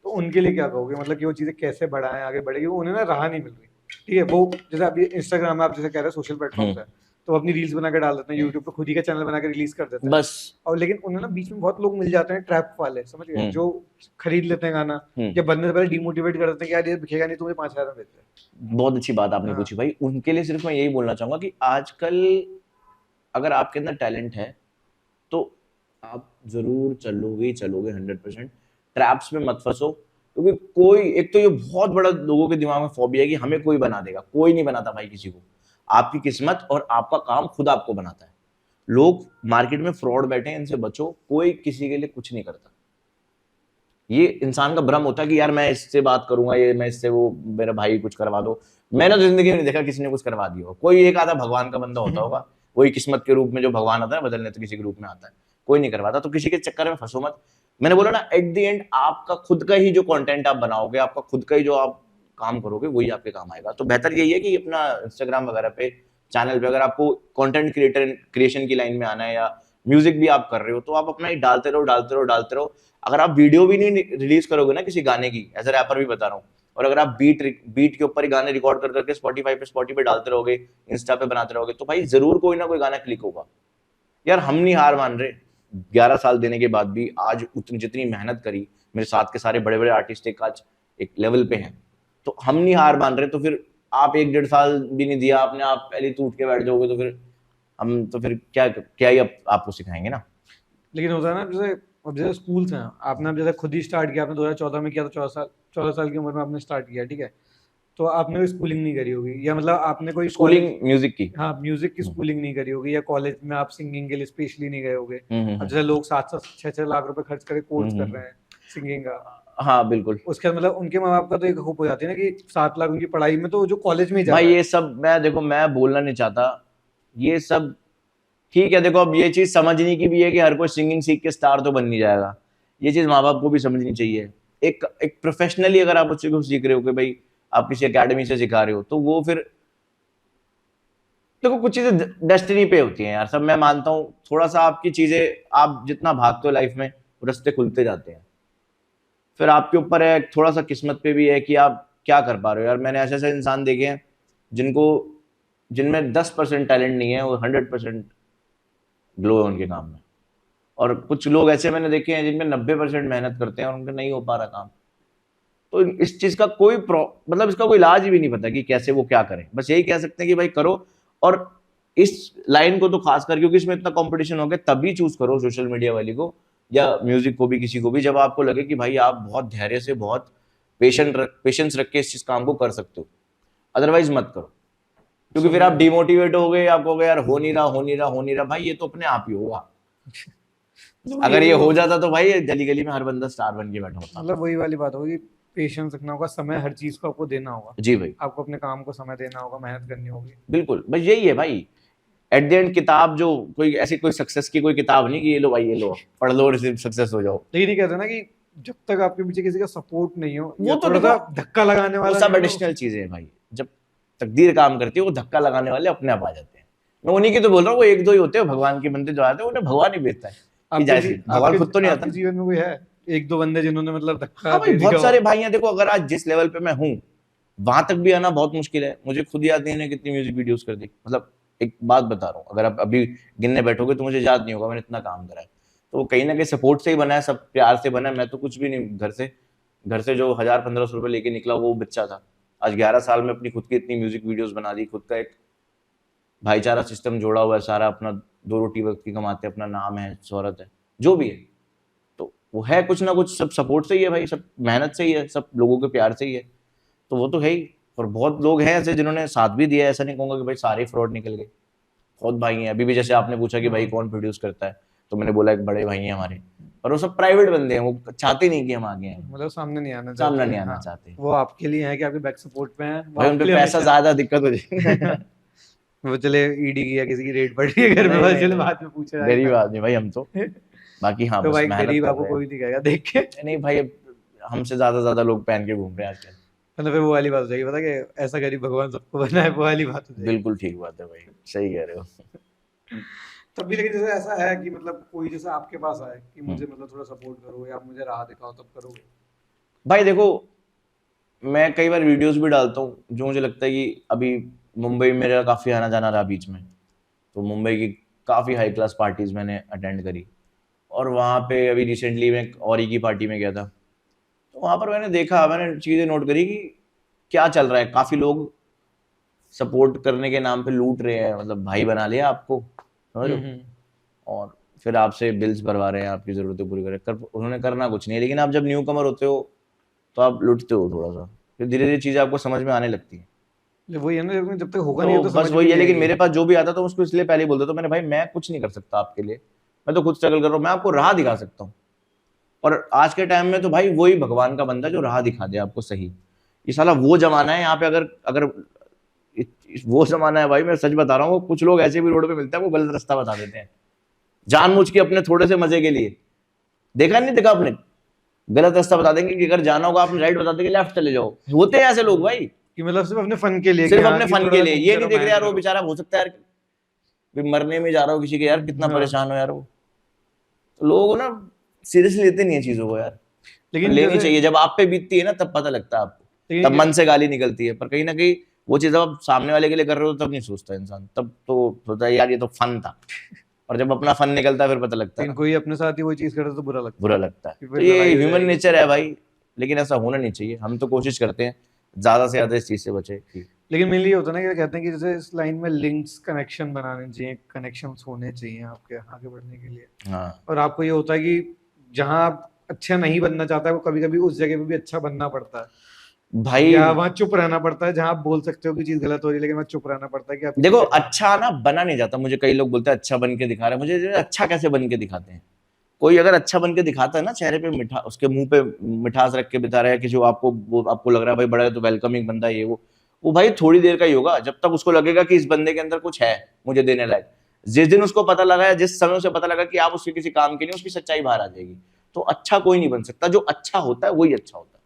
तो उनके लिए क्या कहोगे, मतलब कि वो चीज़ें कैसे बढ़ाएं, आगे बढ़ेगी, वो उन्हें ना राह नहीं मिल रही। ठीक है, वो जैसे अभी इंस्टाग्राम में आप जैसे कह रहे हैं सोशल प्लेटफॉर्म्स है, तो वो अपनी रील्स बना के डाल देते हैं, यूट्यूब पे खुद ही का चैनल बना के रिलीज कर देते हैं, बस। और लेकिन उन्हें ना बीच में बहुत लोग मिल जाते हैं ट्रैप वाले, समझ गए, जो खरीद लेते हैं गाना, या बनने से पहले डिमोटिवेट कर देते हैं कि यार ये बिकेगा नहीं, तुम्हें 5,000 में बेच दे। बहुत अच्छी बात आपने हाँ। पूछी भाई। उनके लिए सिर्फ मैं यही बोलना चाहूंगा कि आजकल अगर आपके अंदर टैलेंट है तो आप जरूर चलोगे ही चलोगे 100%। ट्रैप्स में मत फंसो, क्योंकि कोई, एक तो ये बहुत बड़ा लोगों के दिमाग में फोबिया है कि हमें कोई बना देगा। कोई नहीं बनाता भाई किसी को। आपकी किस्मत और आपका काम खुद आपको बनाता है। लोग मार्केट में फ्रॉड बैठे हैं, इनसे बचो। कोई किसी के लिए कुछ नहीं करता। ये इंसान का भ्रम होता है कि यार मैं इससे बात करूंगा, ये मैं इससे, वो मेरा भाई कुछ करवा दो। मैंने तो जिंदगी में नहीं देखा किसी ने कुछ करवा दिया हो। कोई एक आधा भगवान का बंदा होता होगा, वही किस्मत के रूप में, जो भगवान आता है बदलने, तो किसी के रूप में आता है। कोई नहीं करवाता, तो किसी के चक्कर में फंसो मत। मैंने बोला ना, एट द एंड आपका खुद का ही जो कंटेंट आप बनाओगे, आपका खुद का ही जो आप काम करोगे, वही आपके काम आएगा। तो बेहतर यही है कि अपना इंस्टाग्राम वगैरह पे, चैनल पे, अगर आपको कंटेंट क्रिएशन की लाइन में आना है, या म्यूजिक भी आप कर रहे हो, तो आप अपना ही डालते रहो, डालते रहो, डालते रहो। अगर आप वीडियो भी नहीं रिलीज करोगे ना किसी गाने की, एज अ रैपर भी बता रहा हूँ, और अगर आप बीट के ऊपर ही गाने रिकॉर्ड कर करके स्पॉटिफाई पे डालते रहोगे, इंस्टा पे बनाते रहोगे, तो भाई जरूर कोई ना कोई गाना क्लिक होगा। यार हम नहीं हार मान रहे, 11 साल देने के बाद भी आज उतनी जितनी मेहनत करी, मेरे साथ के सारे बड़े बड़े आर्टिस्ट एक आज एक लेवल पे हैं, तो हम नहीं हार मान रहे, तो फिर आप 1-1.5 साल भी नहीं दिया आपने, आप पहले टूट के बैठ जाओगे, तो फिर हम तो फिर क्या ही आपको सिखाएंगे ना। लेकिन होता है ना, जैसे अब जैसे स्कूल्स हैं, आपने अब जैसे खुद ही स्टार्ट किया, आपने 2014 में किया, तो 14 साल की उम्र में आपने स्टार्ट किया, ठीक है, तो आपने कोई स्कूलिंग नहीं करी होगी, या मतलब आपने कोई स्कूलिंग म्यूजिक की, हाँ म्यूजिक की स्कूलिंग नहीं करी होगी, या कॉलेज में आप सिंगिंग के लिए स्पेशली नहीं गए होगे। हम्म, अब जैसे लोग 7-6 लाख रुपए खर्च करके कोर्स कर रहे हैं सिंगिंग का, हाँ बिल्कुल। उसके बाद मतलब उनके माँ बाप का तो एक होप हो जाती है ना कि 7 लाख उनकी पढ़ाई में, तो जो कॉलेज में ही जा भाई रहा है। ये सब मैं बोलना नहीं चाहता, ये सब ठीक है, देखो अब ये चीज समझने की भी है कि हर कोई सिंगिंग सीख के स्टार तो बन नहीं जाएगा, ये चीज माँ बाप को भी समझनी चाहिए। एक प्रोफेशनली अगर आप बच्चे को सीख रहे हो कि भाई आप किसी एकेडमी से सिखा रहे हो, तो वो फिर देखो कुछ चीजें डेस्टिनी पे होती हैं यार, सब मैं मानता हूँ, थोड़ा सा आपकी चीजें, आप जितना भागते हो लाइफ में रास्ते खुलते जाते हैं, फिर आपके ऊपर है, थोड़ा सा किस्मत पे भी है कि आप क्या कर पा रहे हो। यार मैंने ऐसे ऐसे इंसान देखे हैं जिनमें 10% टैलेंट नहीं है, वो 100% ग्लो है उनके काम में, और कुछ लोग ऐसे मैंने देखे हैं जिनमें 90% मेहनत करते हैं और उनका नहीं हो पा रहा काम। तो इस चीज का कोई मतलब इसका कोई इलाज भी नहीं पता कि कैसे वो क्या करें, बस यही कह सकते हैं कि भाई करो। और इस लाइन को तो खासकर क्योंकि इसमें इतना कंपटीशन हो गया, तभी चूज करो सोशल मीडिया वाली को या म्यूजिक को भी, किसी को भी, जब आपको लगे कि भाई आप बहुत धैर्य से, बहुत पेशेंस रख के इस चीज काम को कर सकते हो, अदरवाइज मत करो, क्योंकि फिर आप डिमोटिवेट हो गए, आपको यार हो नहीं रहा भाई, ये तो अपने आप ही होगा। अगर ये हो जाता तो भाई गली गली में हर बंदा स्टार बन के बैठा होता। मतलब वही वाली बात होगी, पेशेंस रखना होगा, समय हर चीज को आपको देना होगा। जी भाई, आपको अपने काम को समय देना होगा, मेहनत करनी होगी। बिल्कुल, बस यही है भाई। एट द एंड किताब जो कोई सक्सेस की कोई किताब नहीं कि ये लो भाई, ये लो पढ़ लो और सक्सेस हो जाओ। लेकिन ये कहते हैं ना कि जब तक आपके पीछे किसी का सपोर्ट नहीं हो, वो तो थोड़ा सा धक्का लगाने वो वाला सब नहीं हो, एडिशनल चीजें हैं भाई, जब तकदीर काम करती है वो धक्का लगाने वाले अपने आप आ जाते हैं। मैं उन्हीं की तो बोल रहा हूँ, वो 1-2 ही होते हैं भगवान के बंदे जो आते हैं, उन्हें भगवान ही भेजता है कि जैसे भगवान खुद तो नहीं आता। आपके जीवन में कोई है 1-2 बंदे जिन्होंने मतलब धक्का हाँ भाई, दे दिया बहुत हो? सारे भाई हैं। देखो अगर आज जिस लेवल पे मैं हूँ वहां तक भी आना बहुत मुश्किल है। मुझे खुद याद नहीं है कितनी म्यूजिक वीडियोस कर दी, मतलब एक बात बता रहा हूँ, अगर आप अभी गिनने बैठोगे तो मुझे याद नहीं होगा मैंने इतना काम करा है। तो वो कहीं ना कहीं सपोर्ट से ही बना है, सब प्यार से बना है। मैं तो कुछ भी नहीं, घर से जो 1000-1500 रुपए लेके निकला वो बच्चा था, आज 11 साल में अपनी खुद की इतनी म्यूजिक वीडियोस बना दी, खुद का एक भाईचारा सिस्टम जोड़ा हुआ है, सारा अपना 2 रोटी वक्त की कमाते, अपना नाम है, शोहरत है, जो भी है, तो वो है कुछ ना कुछ, सब सपोर्ट से ही है भाई, सब मेहनत से ही है, सब लोगों के प्यार से ही है, तो वो तो है ही। और बहुत लोग हैं ऐसे जिन्होंने साथ भी दिया है, ऐसा नहीं कहूंगा कि भाई सारे फ्रॉड निकल गए, बहुत भाई हैं। अभी भी जैसे आपने पूछा कि भाई कौन प्रोड्यूस करता है, तो मैंने बोला एक बड़े भाई हैं हमारे, पर वो सब प्राइवेट बंदे हैं, वो चाहते नहीं कि हम आगे आए, मतलब सामने नहीं आना सामने नहीं आना चाहते। वो आपके लिए है कि आपके बैक सपोर्ट में है, भाई उन पे पैसा ज्यादा दिक्कत हो जाएगी। वो चले ईडी की या किसी की रेड पड़ रही है घर में, बस चले बाद में पूछे जाएगा। गरीब आदमी भाई हम तो, बाकी हाँ तो बस भाई मेहनत गरीब कर आपको रहे हैं। कोई नहीं कहेगा देख के, नहीं भाई, हमसे ज्यादा लोग पहन के घूम रहे हैं आजकल। मतलब फिर वो वाली बात हो जाएगी, पता कि ऐसा गरीब भगवान सबको बनाए, वो वाली बात हो जाएगी। बिल्कुल ठीक बात है भाई, सही कह रहे हो। तब भी लेकिन जैसे ऐसा है कि मतलब कोई जैसे आपके पास आए कि मुझे मतलब थोड़ा सपोर्ट करो या मुझे राह दिखाओ, तब करोगे? भाई देखो, मैं कई बार वीडियोस भी डालता हूँ जो मुझे लगता है कि अभी मुंबई में मेरा काफी आना जाना रहा बीच में, तो मुंबई की काफी हाई क्लास पार्टीज मैंने अटेंड करी, और वहाँ पे अभी रिसेंटली मैं औरी की पार्टी में गया था, तो वहाँ पर मैंने चीजें नोट करी कि क्या चल रहा है। काफी लोग सपोर्ट करने के नाम पे लूट रहे हैं, मतलब भाई बना लिया आपको, समझ लो, और फिर आपसे बिल्स भरवा रहे हैं, आपकी जरूरतें पूरी उन्होंने करना कुछ नहीं है। लेकिन आप जब न्यू कमर होते हो तो आप लुटते हो थोड़ा सा, फिर धीरे धीरे चीजें आपको समझ में आने लगती है। वही है ना, जब तक होगा तो नहीं तो बस समझ वही में है। नहीं लेकिन आएगी। मेरे पास जो भी आता था उसको इसलिए पहले ही बोलता था मैंने, भाई मैं कुछ नहीं कर सकता आपके लिए, मैं तो खुद स्ट्रगल कर रहा हूँ, मैं आपको राह दिखा सकता हूँ। और आज के टाइम में तो भाई वही भगवान का बंदा जो राह दिखा दे आपको सही। ये साला वो जमाना है यहाँ पे, अगर वो जमाना है भाई, मैं सच बता रहा हूँ, कुछ लोग ऐसे भी रोड पे मिलते हैं वो गलत रास्ता बता देते हैं जानबूझ के, अपने थोड़े से मजे के लिए। देखा नहीं देखा आपने, गलत रास्ता बता देंगे कि अगर जाना होगा आपने राइट बता देंगे लेफ्ट चले जाओ। होते हैं ऐसे लोग भाई, कि मतलब सिर्फ अपने फन के लिए, सिर्फ कि हाँ, अपने कि फन थोड़ा के लिए। घूम ये फिरो, नहीं देख रहे यार वो मेहनत बेचारा, हो सकता है यार मरने में जा रहा हो किसी के, यार कितना हाँ। परेशान हो यार वो। तो लोग ना सीरियसली लेते नहीं है चीजों को यार, लेकिन लेनी जैसे- चाहिए। जब आप पे बीतती है ना तब पता लगता है आपको। तब मन से गाली निकलती है, पर कहीं ना कहीं वो चीज आप सामने वाले के लिए कर रहे हो तब नहीं सोचता इंसान, तब तो सोचता है यार ये तो फन था, और जब अपना फन निकलता है फिर पता लगता है लेकिन कोई अपने साथ ही वो चीज करे तो बुरा लगता बुरा है लगता है। कि तो फिर ये लड़ाई हो ह्यूमन जाएगी। नेचर है भाई, लेकिन ऐसा होना नहीं चाहिए। हम तो कोशिश करते हैं ज्यादा से ज्यादा इस चीज से बचे कि लेकिन मेनली ये होता है ना कि कहते हैं कि जैसे इस लाइन में लिंक्स कनेक्शन बनाने चाहिए, कनेक्शंस होने चाहिए आपके आगे बढ़ने के लिए। हाँ और आपको ये होता है कि जहां आप अच्छा नहीं बनना चाहता है वो कभी कभी उस जगह पे भी अच्छा बनना पड़ता है, भाई या वहां चुप रहना पड़ता है जहां आप बोल सकते हो कि चीज गलत हो रही है लेकिन वहां चुप रहना पड़ता है कि आपकी देखो, चीजें खराब अच्छा ना बना नहीं जाता। मुझे कई लोग बोलते हैं अच्छा बन के दिखा रहा है, मुझे अच्छा कैसे बन के दिखाते हैं? कोई अगर अच्छा बन के दिखाता है ना, चेहरे पे मिठा, उसके मुंह पे मिठास रख के बता रहा है कि जो आपको वो आपको लग रहा है भाई बड़ा है तो वेलकमिंग बंदा है ये वो भाई थोड़ी देर का ही होगा, जब तक उसको लगेगा कि इस बंदे के अंदर कुछ है मुझे देने लायक। जिस दिन उसको पता लगा, है जिस समय उसे पता लगा कि आप उसके किसी काम के नहीं, उसकी सच्चाई बाहर आ जाएगी। तो अच्छा कोई नहीं बन सकता, जो अच्छा होता है वही अच्छा होता है।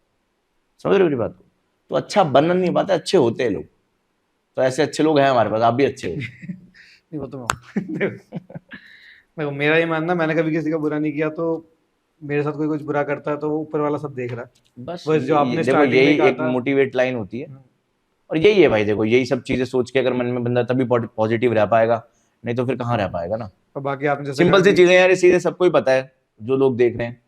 समझ रहे हो मेरी बात को? तो अच्छा बनना नहीं पाता, अच्छे होते हैं लोग। तो ऐसे अच्छे लोग हैं हमारे पास, आप भी अच्छे हो। नहीं वो तो मैं देखो मेरा ये मानना, मैंने कभी किसी का बुरा नहीं किया, तो मेरे साथ कोई कुछ बुरा करता है तो वो ऊपर वाला सब देख रहा है। बस बस जो आपने देखो स्टार्टिंग में यही कहा एक था। मोटिवेट लाइन होती है, और यही है भाई। देखो यही सब चीजें सोच के अगर मन में बंदा तभी पॉजिटिव रह पाएगा, नहीं तो फिर कहाँ रह पाएगा ना। और बाकी आपने जैसे कहा सिंपल सी कि चीजें यार, सीधे सबको ही पता है जो लोग देख रहे हैं,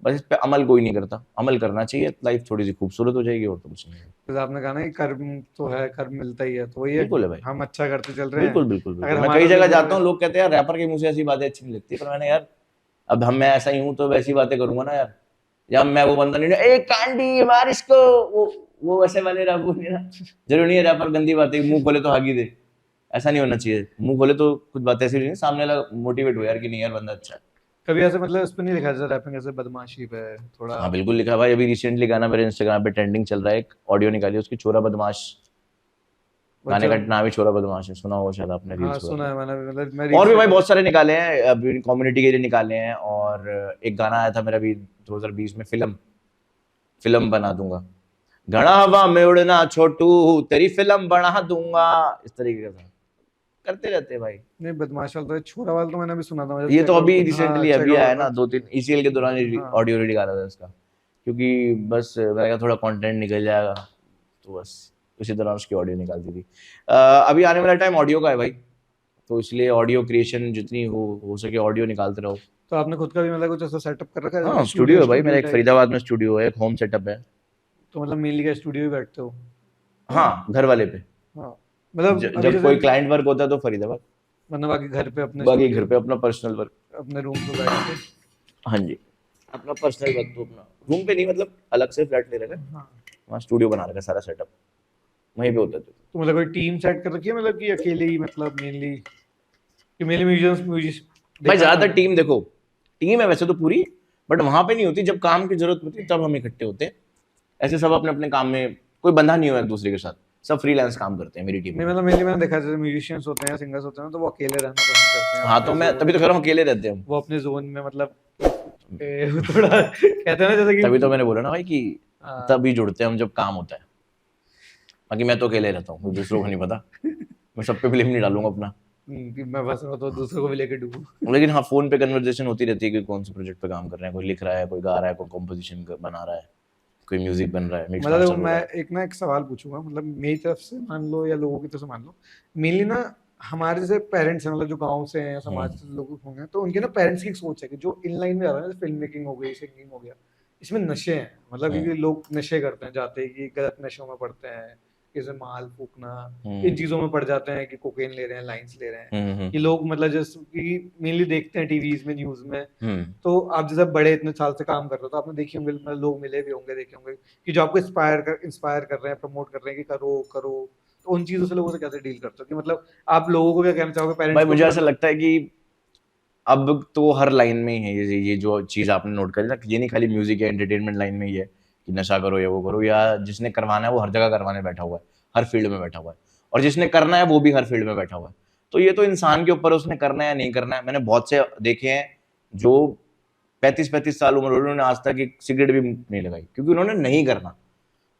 बस इस पे अमल कोई नहीं करता। अमल करना चाहिए, लाइफ थोड़ी सी खूबसूरत हो जाएगी, और तो कुछ नहीं है। जैसे आपने कहा ना कि कर्म तो है, कर्म मिलता ही है, तो वही है, बिल्कुल है भाई, हम अच्छा करते चल रहे हैं। बिल्कुल बिल्कुल अगर बिल्कुल। मैं कई हमारा जो जगह लोग जाता हैं, हूँ, लोग कहते हैं यार रैपर के मुंह से ऐसी बातें अच्छी नहीं लगती, पर मैंने यार अब मैं ऐसा ही हूँ तो वैसी बातें करूंगा ना यार। या मैं वो बंदा नहीं, ए कांडी मार इसको, वो वैसे वाले रैपर नहीं ना। जरूरी नहीं है रैपर गंदी बातें मुंह खोले तो हागी दे, ऐसा नहीं होना चाहिए। मुंह खोले तो कुछ बात ऐसी नहीं, सामने वाला मोटिवेट हो यार कि नहीं यार बंदा अच्छा है। कभी ऐसे मतलब इस पे नहीं लिखा जैसे रैपिंग ऐसे बदमाशी पे थोड़ा। हाँ बिल्कुल लिखा है भाई। अभी रिसेंटली गाना मेरे इंस्टाग्राम पे ट्रेंडिंग चल रहा है, एक ऑडियो निकाली उसकी, छोरा बदमाश। गाने का जब नाम ही छोरा बदमाश है, सुना होगा शायद आपने हाँ रील्स सुना वगैरह। है मैंने, मतलब मैं और रील्स भी भाई देखता हूँ। बहुत सारे निकाले हैं, अभी कम्युनिटी के लिए निकाले हैं। और एक गाना आया था मेरा अभी 2020 में, फिल्म फिल्म बना दूंगा, घड़ा हवा में उड़ना छोटू, तेरी फिल्म बना दूंगा, इस तरीके का था। करते रहते हैं भाई। नहीं बदमाश वाला तो छोरा वाला तो मैंने भी सुना था, मतलब ये तो अभी चेकआउट, हाँ रिसेंटली अभी आया ना, चेकआउट। 2-3 ईसीएल के दौरान हाँ ऑडियो निकाला था इसका, क्योंकि बस मैंने कहा थोड़ा कंटेंट निकल जाएगा, तो बस उसी दौरान उसकी ऑडियो निकाल दी थी। अभी आने वाला टाइम ऑडियो का है भाई, तो इसलिए ऑडियो क्रिएशन जितनी हो सके ऑडियो निकालते रहो। तो आपने खुद का भी मतलब कुछ ऐसा सेटअप कर रखा है हाँ स्टूडियो स्टूडियो है भाई मेरा, स्टूडियो एक टाइप? फरीदाबाद में स्टूडियो है, एक होम सेटअप है। तो मतलब मेनली का स्टूडियो ही बैठते हो? हाँ घर वाले पे। हाँ मतलब अभी जब जैसे, कोई क्लाइंट वर्क होता है तो फरीदाबाद, मतलब बाकी घर पे अपने बाकी घर स्टूडियो, पे अपना पर्सनल वर्क। अपने रूम पे बैठ के। हाँ जी, अपना पर्सनल वर्क तो अपना रूम पे नहीं, मतलब अलग से फ्लैट ले रखा है, हाँ वहाँ स्टूडियो बना रखा है, सारा सेटअप वहीं पे होता है। तो मतलब कोई टीम सेट कर रखी है, मतलब कि अकेले ही, मतलब मेनली कि मेनली म्यूजियम्स म्यूजिक भाई देखा है ज्यादातर मैंने। टीम देखो, टीम है वैसे तो पूरी, बट वहां पे नहीं होती। जब काम की जरूरत होती है तब हम इकट्ठे होते हैं। ऐसे सब अपने अपने काम में, कोई बंधा नहीं हुआ एक दूसरे के साथ, सब फ्रीलांस काम करते हैं मेरी टीम नहीं में। मतलब मेनली मैंने देखा है जैसे म्यूजिशियंस होते हैं, सिंगर्स होते हैं, तो वो अकेले रहना पसंद करते हैं हाँ अपने तो मैं जोन तभी तो कह में। रहा हूँ अकेले रहते हैं हम। वो अपने जोन में, मतलब वो थोड़ा कहते हैं ना जैसे तभी तो कि मैंने बोला ना भाई कि तभी जुड़ते हैं हम जब काम होता है। बाकी मैं तो अकेले रहता हूँ, दूसरों को नहीं पता। मैं सब पे ब्लेम नहीं डालूंगा अपना। कि मैं बस रहा तो दूसरों को भी लेके डूबूं। लेकिन हाँ फोन पे कन्वर्सेशन होती रहती है कि कौन से प्रोजेक्ट पे काम कर रहे हैं, कोई लिख रहा है, कोई गा रहा है, कोई कॉम्पोजिशन बना रहा है, कोई म्यूजिक बन रहा है, मिक्स मतलब मास्टर हो मैं रहा है। एक ना एक सवाल पूछूंगा, मतलब मेरी तरफ से मान लो या लोगों की तरफ से मान लो, मेनली ना हमारे जैसे पेरेंट्स हैं, मतलब जो गांव से हैं या समाज से लोग होंगे, तो उनके ना पेरेंट्स की एक सोच है कि जो इन लाइन में आ रहा है, जैसे फिल्म मेकिंग हो गई, सिंगिंग हो गया, इसमें नशे हैं, मतलब हम्म, क्योंकि लोग नशे करते हैं, जाते हैं कि गलत नशों में पड़ते हैं, जैसे माल फूकना, इन हम्म, चीजों में पड़ जाते हैं कि कोकेन ले रहे हैं, लाइंस ले रहे हैं, हम्म, कि लोग मतलब जैसे कि मेनली देखते हैं टीवीज में, न्यूज में। हम्म। तो आप जैसे बड़े इतने साल से काम कर रहे हो, तो आपने देखे होंगे, मतलब लोग मिले भी होंगे, देखे होंगे कि जो आपको इंस्पायर कर रहे हैं, प्रमोट कर रहे हैं कि करो करो, तो उन चीजों से लोगों से कैसे डील करते हो, कि मतलब आप लोगों को क्या कहना चाहोगे, भाई पेरेंट्स को मुझे कि ऐसा मतलब। लगता है कि अब तो हर लाइन में ही है ये जो चीज आपने नोट करी ना, ये नहीं खाली म्यूजिक या एंटरटेनमेंट लाइन में ही है कि नशा करो या वो करो, या जिसने करवाना है वो हर जगह करवाने बैठा हुआ है, हर फील्ड में बैठा हुआ है, और जिसने करना है वो भी हर फील्ड में बैठा हुआ है। तो ये तो इंसान के ऊपर है, उसने करना है या नहीं करना है। मैंने बहुत से देखे हैं जो 35-35 साल उम्र, उन्होंने आज तक एक सिगरेट भी नहीं लगाई, क्योंकि उन्होंने नहीं करना।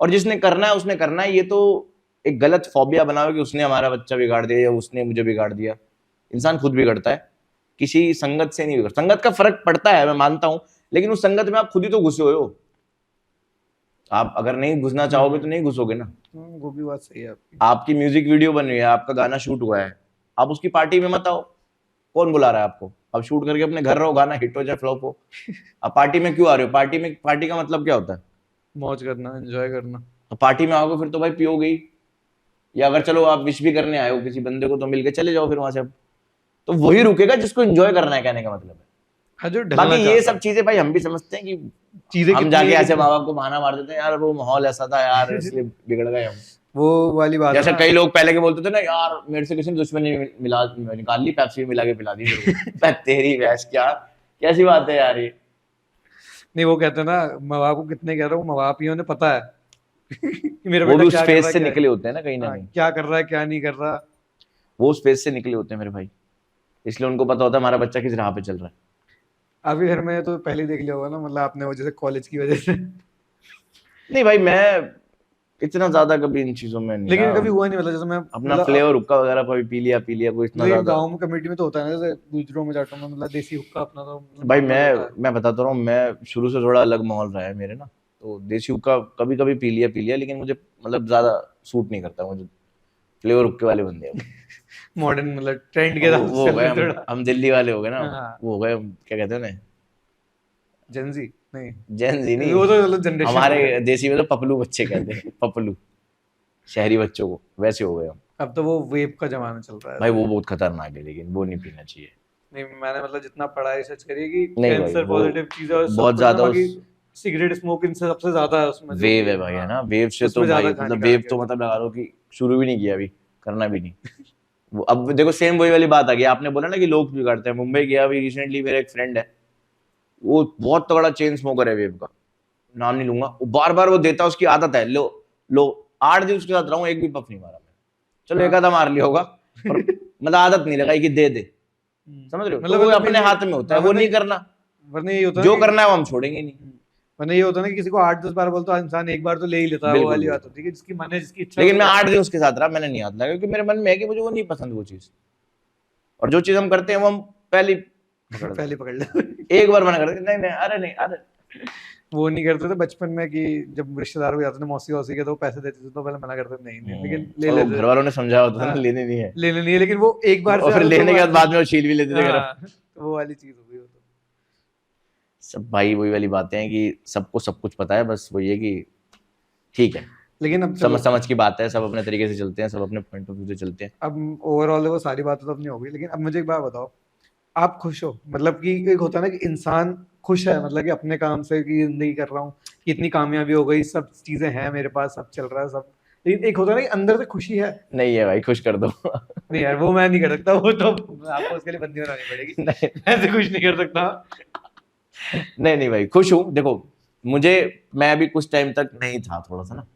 और जिसने करना है उसने करना है। ये तो एक गलत फोबिया बनाओ कि उसने हमारा बच्चा बिगाड़ दिया या उसने मुझे बिगाड़ दिया। इंसान खुद बिगड़ता है, किसी संगत से नहीं बिगड़ता। संगत का फर्क पड़ता है, मैं मानता हूं, लेकिन उस संगत में आप खुद ही तो घुसे हुए हो। आप अगर नहीं घुसना चाहोगे तो नहीं घुसोगे ना। वो भी बात सही है आपकी। आपकी म्यूजिक वीडियो बन रही है, आपका गाना शूट हुआ है, आप उसकी पार्टी में मत आओ, कौन बुला रहा है आपको? आप शूट करके अपने घर रहो, गाना हिट हो चाहे फ्लॉप हो। आप पार्टी में क्यों आ रहे हो? पार्टी का मतलब क्या होता है? मौज करना, एंजॉय करना। तो पार्टी में आओगे फिर तो भाई पियोगे ही, या अगर चलो आप विश भी करने आए हो किसी बंदे को तो मिलके चले जाओ फिर वहां से। तो वही रुकेगा जिसको एंजॉय करना है, कहने का मतलब है। हाँ, जो बाकी ढलना ये चाहता सब है। चीजें भाई हम भी समझते हैं कि चीजें हम कितनी जाके है ऐसे कितनी। माँ बाप को बहाना मार देते हैं, यार वो माहौल ऐसा था यार इसलिए बिगड़ गए हम। वो वाली बात है जैसे ना। कई लोग पहले के बोलते थे ना, यार मेरे से किसी ने दुश्मनी मिला निकाल ली, पेप्सी मिला के पिला दी मेरे को। मैं तेरी भैंस, क्या कैसी बात है यार ये। नहीं, वो कहते हैं ना, माँ बाप को कितने कह रहा हूँ, माँ बाप ही उन्हें पता है कि मेरा वो बेटा भी उस क्या कर रहा फेज है, से क्या निकले होते हैं ना कहीं ना हाँ, कहीं। क्या कर रहा है, क्या नहीं कर रहा। वो उस फेज से निकले होते हैं मेरे भाई, इसलिए उनको पता होता है हमारा बच्चा किस राह पे चल रहा है। आपके घर में तो पहले ही देख लिया होगा ना, मतलब आपने वजह से कॉलेज की वजह से। नहीं भाई, मैं इतना ज्यादा कभी इन चीजों में नहीं लेकिन रहा। कभी हुआ नहीं, मतलब जैसे मैं, अपना मतलब फ्लेवर हुक्का वगैरह कभी पी लिया कोई इतना लेकिन ज्यादा। गांव में कमेटी में तो होता है ना, जैसे गुजरों में जाटों में, मतलब देसी हुक्का अपना तो मतलब भाई नॉर्मल होता है। मैं बताता रहा हूँ, मैं शुरू से थोड़ा अलग माहौल रहा है मेरे ना, तो देसी हुक्का कभी कभी पी लिया, लेकिन मुझे मतलब ज्यादा सूट नहीं करता मुझे। फ्लेवर हुक्के वाले बंदे हैं मॉडर्न, मतलब ट्रेंड के वो हिसाब वो से हो चल गए रहे थोड़ा। हम दिल्ली वाले हो गए ना। हाँ, वो हो गए क्या कहते हैं ना, जेंजी नहीं, जैन जी नहीं, वो तो मतलब जनरेशन हो हमारे गया। देसी में तो पपलू बच्चे कहते हैं, पपलू शहरी बच्चों को, वैसे हो गए हम। अब तो वो वेप का जमाना चल रहा है भाई तो। वो बहुत खतरनाक है, लेकिन वो नहीं पीना चाहिए। नहीं, मैंने मतलब जितना पढ़ा है, रिसर्च करी है कि नहीं भाई कैंसर वो पॉजिटिव चीजें और सब बहुत कुछ में, ज्यादा बाकी उस सिगरेट स्मोक इनसे सबसे ज्यादा है उसमें जो वेव कि, है भाई, है हाँ, ना, वेव से तो उसमें ज्यादा भाई मतलब वेव हानिकारक है तो जो। मतलब लगा लो कि शुरू भी नहीं किया अभी, करना भी नहीं। वो अब देखो सेम वही वाली बात आ गई, आपने बोला ना कि लोग बिगाड़ते हैं। मुंबई गया अभी रिसेंटली, मेरा एक फ्रेंड है, वो बहुत तगड़ा चेन स्मोकर है वेव का, नाम नहीं लूंगा, वो बार बार वो देता, उसकी आदत है। लो लो 8 दिन उसके साथ रहा हूँ, एक भी पफ नहीं मारा मैं, चलो एक हाँ। आधा मार लिया होगा, पर मतलब आदत नहीं लगाई कि दे दे। समझ रहे हो, तो मतलब वो वरना अपने हाथ में होता है, वो वरना नहीं करना, वरना ये होता है जो कि, करना है वो हम छोड़ेंगे नहीं। वरना ये होता है ना कि किसी को 8-10 बार बोल तो इंसान एक बार तो ले ही लेता है, वो बिल्कुल वाली बात बिल्कुल। होती है कि जिसकी मन है, जिसकी इच्छा है, वो लेकिन तो मैं करता 8 दिन उसके साथ रहा, मैंने नहीं हाथ लगाया, क्योंकि मेरे मन में है कि मुझे वो नहीं पसंद वो चीज, और जो चीज हम करते हैं वो हम पहले ही है। पकड़ लेते पहले पकड़ ले। हैं। एक बार मना कर देते, नहीं नहीं अरे नहीं अरे। वो नहीं करते थे बचपन में कि जब रिश्तेदार को जाते थे, मौसी वौसी के, तो पैसे देते थे तो पहले मना करते थे, नहीं नहीं, लेकिन ले और वो लेते घर थे। वालों ने समझाया होता था हाँ, ना, लेने नहीं है, लेने नहीं है, लेकिन वो एक बार से और फिर ज्यादा दो लेने के बार बाद से। बाद में वो छील भी लेते थे गरम। हाँ, तो वो वाली चीज हो गई वो तो। सब भाई वही वाली बातें हैं कि सबको सब कुछ पता है, बस वो ये कि ठीक है, लेकिन अब चलो, समझ समझ की बात है, सब अपने तरीके से चलते हैं, सब अपने पॉइंट ऑफ व्यू से चलते हैं। अब ओवरऑल वो सारी बातें तो अपनी हो गई, लेकिन अब मुझे एक बात बताओ, आप खुश हो? मतलब कि एक होता है ना कि इंसान खुश है, मतलब कि अपने काम से कि जिंदगी कर रहा हूँ, कि इतनी कामयाबी हो गई, सब चीजें हैं मेरे पास, सब चल रहा है सब, लेकिन एक होता है ना कि अंदर से खुशी है। नहीं है भाई, खुश कर दो। नहीं यार, वो मैं नहीं कर सकता, वो तो आपको उसके लिए बंदी बनानी पड़ेगी। नहीं मैं ऐसे कुछ नहीं कर सकता। नहीं नहीं भाई, खुश हूँ। देखो मुझे, मैं अभी कुछ टाइम तक नहीं था थोड़ा सा ना,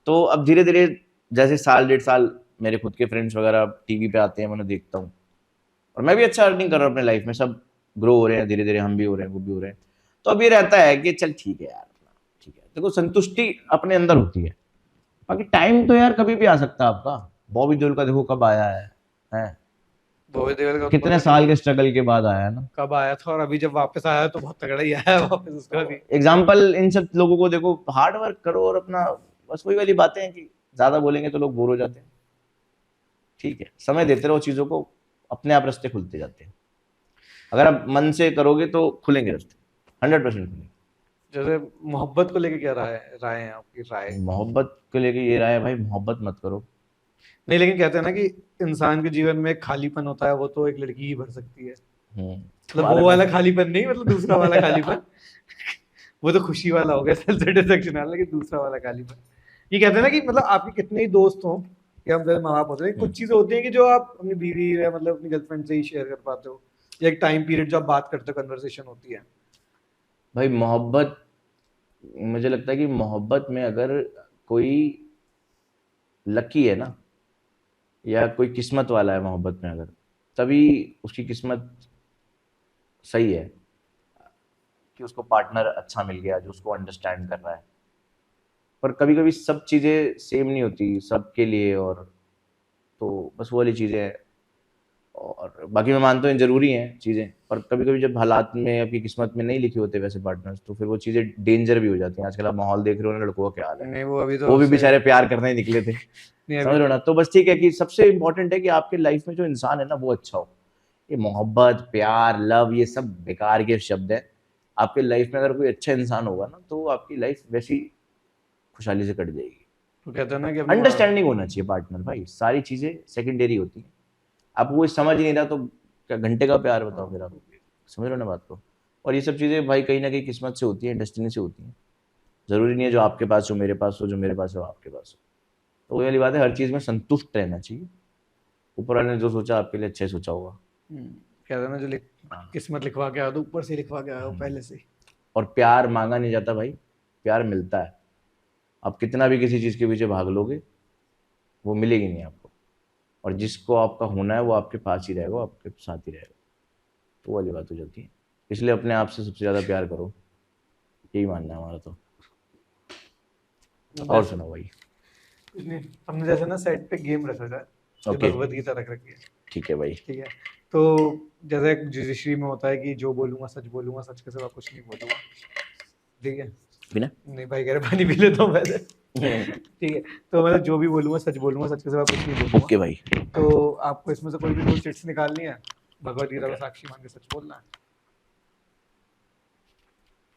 तो अब धीरे धीरे जैसे साल 1.5 साल मेरे खुद के फ्रेंड्स वगैरह टीवी पे आते हैं, मैं उन्हें देखता हूँ, और मैं भी अच्छा अर्निंग कर रहा हूँ अपने लाइफ में, सब ग्रो हो रहे हैं धीरे धीरे, हम भी हो रहे हैं, वो भी हो रहे हैं। तो अब ये रहता है कि चल ठीक है यार, ठीक है, देखो संतुष्टि अपने अंदर होती है। बाकी टाइम तो यार कभी भी आ सकता है आपका। बॉबी देओल का देखो कब आया है? बॉबी देओल का तो कितने पता साल नहीं के स्ट्रगल के बाद आया है ना। कब आया था, और अभी जब वापस आया तो बहुत तगड़ा ही आया है वापस उसका भी। एग्जाम्पल इन सब लोगों को देखो, हार्ड वर्क करो और अपना, बस वही वाली बातें हैं कि ज्यादा बोलेंगे तो लोग बोर हो जाते हैं। ठीक है, समय देते रहो चीजों को, अपने आप रास्ते खुलते जाते हैं। अगर आप मन से करोगे तो खुलेंगे रास्ते, 100% खुलेंगे। जैसे मोहब्बत को लेके क्या राय है आपकी? राय मोहब्बत को लेके ये राय है भाई, मोहब्बत मत करो। नहीं, लेकिन कहते हैं ना कि इंसान के जीवन में एक खालीपन होता है, वो तो एक लड़की ही भर सकती है। मतलब तुम्हारे वो में वाला खालीपन नहीं, मतलब दूसरा वाला खालीपन। वो तो खुशी वाला हो गया, सेल्फ सेटिस्फेक्शन वाला, लेकिन दूसरा वाला खालीपन। ये कहते हैं ना कि मतलब आपके कितने ही दोस्त हों, या हम जैसे माँ बाप होते हैं, कुछ चीजें होती हैं कि जो आप अपनी बीवी या मतलब अपनी गर्लफ्रेंड से ही शेयर कर पाते हो, या एक टाइम पीरियड जो आप बात करते हो, कन्वर्सेशन होती है। भाई मोहब्बत, मुझे लगता है कि मोहब्बत में अगर कोई लकी है ना, या कोई किस्मत वाला है मोहब्बत में, अगर तभी उसकी किस्मत सही है कि उसको पार्टनर अच्छा मिल गया जो उसको अंडरस्टैंड कर रहा है। पर कभी कभी सब चीज़ें सेम नहीं होती सबके लिए, और तो बस वो वाली चीज़ें हैं। और बाकी मैं मानता हूँ जरूरी हैं चीजें, पर कभी कभी जब हालात में आपकी किस्मत में नहीं लिखे होते वैसे पार्टनर्स, तो फिर वो चीजें डेंजर भी हो जाती हैं। आजकल आप माहौल देख रहे हो ना, लड़कों का क्या हाल है, नहीं वो अभी तो वो भी उससे बेचारे प्यार करने ही निकले थे, नहीं अभी समझ रहे हो ना। तो बस ठीक है कि सबसे इंपॉर्टेंट है कि आपके लाइफ में जो इंसान है ना वो अच्छा हो। ये मोहब्बत, प्यार, लव, ये सब बेकार के शब्द है। आपके लाइफ में अगर कोई अच्छा इंसान होगा ना, तो आपकी लाइफ वैसी खुशहाली से कट जाएगी। तो कहते हैं ना कि अपने अंडरस्टैंडिंग होना चाहिए पार्टनर भाई, सारी चीजें सेकेंडरी होती हैं। आप वो समझ ही नहीं रहा तो क्या घंटे का प्यार बताओ फिर आप, समझ रहे हो ना बात को। और ये सब चीजें भाई कहीं ना कहीं किस्मत से होती हैं, डेस्टिनी से होती हैं। जरूरी नहीं है जो आपके पास हो मेरे पास हो, जो मेरे पास हो आपके पास हो। तो वही वाली बात है, हर चीज में संतुष्ट रहना चाहिए। ऊपर वाले ने जो सोचा आपके लिए अच्छा ही सोचा होगा। कहते हैं ना जो हाँ। किस्मत लिखवा के आया तो ऊपर से लिखवा के आया हो पहले से ही। और प्यार मांगा नहीं जाता भाई, प्यार मिलता है। आप कितना भी किसी चीज के पीछे भाग लोगे, वो मिलेगी नहीं आपको। और जिसको आपका होना है वो आपके पास ही रहेगा, वो आपके साथ ही रहेगा। तो वो वाली बात हो जाती है। इसलिए अपने आप से सबसे ज्यादा प्यार करो, यही मानना है हमारा तो। और बस सुनो भाई। कुछ नहीं, हमने जैसे ना सेट पे गेम रखा है, जो ओके, भगवत गीता रख रखी है। ठीक है भाई। ठीक है, तो जैसे जुडिशरी में होता है कि जो बोलूंगा सच के सिवा कुछ नहीं बोलूंगा। ठीक है, बिना नहीं भाई कह रहे पानी पी लेता हूँ पहले। ठीक है, तो मतलब जो भी बोलूंगा सच के सिवा कुछ नहीं बोलूंगा। ओके भाई। तो आपको इसमें से कोई भी 2 चिट्स निकालनी है, भगवत गीता को साक्षी मान के सच बोलना है।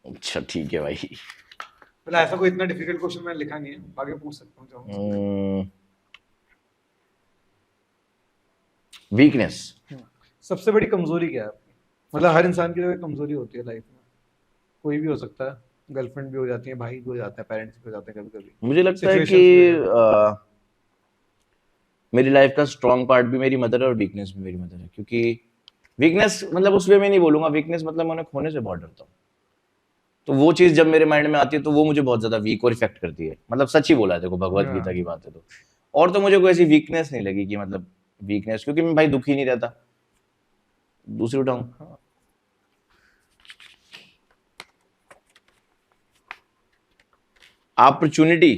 अच्छा ठीक है भाई। मतलब ऐसा कोई इतना डिफिकल्ट क्वेश्चन मैंने लिखा नहीं है, आगे पूछ सकता हूँ जो वीकनेस। सबसे बड़ी कमजोरी क्या है आपकी? मतलब हर इंसान की तो एक कमजोरी होती है लाइफ में, कोई भी हो सकता है, गर्लफ्रेंड भी हो जाती है, भाई भी हो जाता है, पेरेंट्स भी हो जाते हैं, कभी कभी मुझे लगता है कि सिचुएशंस भी हो जाती मेरी लाइफ का स्ट्रॉन्ग पार्ट भी मेरी मदर है और वीकनेस भी मेरी मदर है। क्योंकि वीकनेस मतलब उस वे में नहीं बोलूंगा, वीकनेस मतलब मैं उन्हें खोने से बहुत डरता हूँ। तो वो चीज जब मेरे माइंड में आती है तो वो मुझे बहुत ज्यादा वीक और इफेक्ट करती है। मतलब सच ही बोला है, देखो भगवत है। गीता हाँ, की बात है तो। और तो मुझे कोई ऐसी वीकनेस नहीं लगी कि मतलब वीकनेस, क्योंकि मैं भाई दुखी नहीं रहता, दूसरी उठाऊं। हाँ। Opportunity,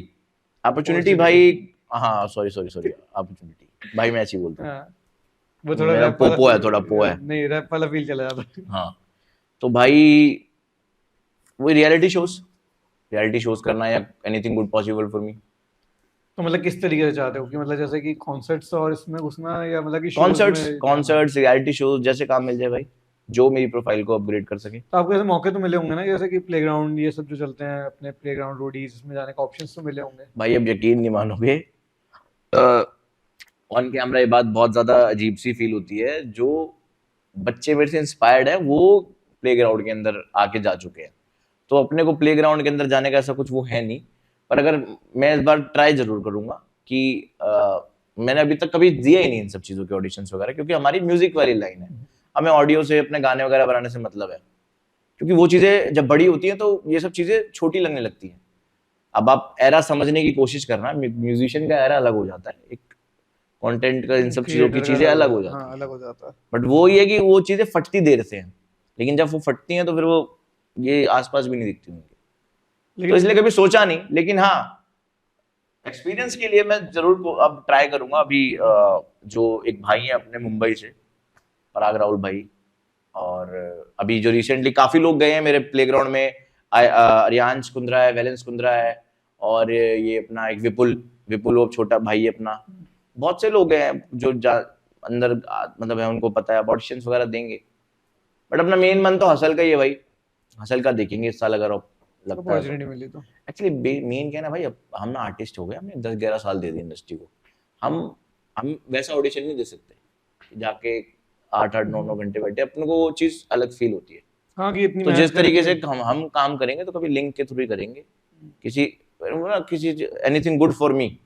opportunity opportunity. भाई। हाँ सॉरी सॉरी सॉरी, अपॉर्चुनिटी भाई मैं ऐसे ही बोलता हूँ। हाँ, वो थोड़ा मेरा रैप वाला पोपो है, थोड़ा पो है। नहीं रैप वाला फील चला जाता है। हाँ, तो भाई वो रियलिटी शोज करना या anything good possible for me. तो मतलब किस तरीके से चाहते हो कि मतलब जैसे कि कॉन्सर्ट्स और इसमें घुसना, या मतलब कि शोज कॉन्सर्ट्स में जाना? कॉन्सर्ट्स रियलिटी शोज जैसे काम मिल जाए भाई, जो मेरी प्रोफाइल को अपग्रेड कर सके। तो आपको ऐसे मौके तो मिले होंगे ना, जैसे कि प्लेग्राउंड ये सब जो चलते हैं अपने प्लेग्राउंड रोडीज, इसमें जाने का ऑप्शंस तो मिले होंगे। भाई अब यकीन नहीं मानोगे, ऑन कैमरा ये बात बहुत ज्यादा अजीब सी फील होती है। जो बच्चे मेरे से इंस्पायर्ड है वो प्लेग्राउंड के अंदर आके जा चुके हैं। तो अपने को प्लेग्राउंड के अंदर जाने का ऐसा कुछ वो है नहीं। पर अगर मैं इस बार ट्राई जरूर करूंगा कि मैंने अभी तक कभी दिया ही नहीं इन सब चीजों के ऑडिशंस वगैरह, क्योंकि हमारी म्यूजिक वाली लाइन है। हमें ऑडियो से अपने गाने वगैरह बनाने से मतलब है। क्योंकि वो चीजें जब बड़ी होती हैं तो ये सब चीजें छोटी लगने लगती हैं। अब आप एरा समझने की कोशिश करना, म्यूजिशियन का एरा अलग हो जाता है, एक कंटेंट का इन सब चीजों की क्रिएटर का चीजें अलग हो अलग हो जाता है, जाती हाँ हैं। अलग हो जाता है। बट वो ये है कि वो चीजें फटती देर से हैं, लेकिन जब वो फटती हैं तो फिर वो ये आसपास भी नहीं दिखती उनके। तो लेकिन इसलिए कभी सोचा नहीं, लेकिन हाँ एक्सपीरियंस के लिए मैं जरूर अब ट्राई करूंगा। अभी जो एक भाई है अपने मुंबई से, पराग राहुल भाई, और अभी जो रिसेंटली काफी लोग गए हैं मेरे प्लेग्राउंड में, रियांश कुंद्रा है, वैलेंस कुंद्रा है, और ये अपना एक विपुल, विपुल वो छोटा भाई है अपना। बहुत से लोग हैं जो अंदर मतलब है, उनको पता है ऑडिशंस वगैरह देंगे। बट अपना मेन मन तो हसल का ही है भाई, हसल का देखेंगे इस साल अगर लगता है तो। अपॉर्चुनिटी मिली तो एक्चुअली मेन क्या है ना भाई, अब हम ना आर्टिस्ट हो गए, हमने 10-11 साल दे दिए इंडस्ट्री को। हम वैसा ऑडिशन नहीं दे सकते जाके 8-8 9 9 घंटे बैठे, अपने को वो चीज अलग फील होती है। हाँ कि इतनी तो मेहनत जिस तरीके करके। से हम काम करेंगे तो कभी लिंक के थ्रू ही करेंगे, किसी किसी एनीथिंग गुड फॉर मी।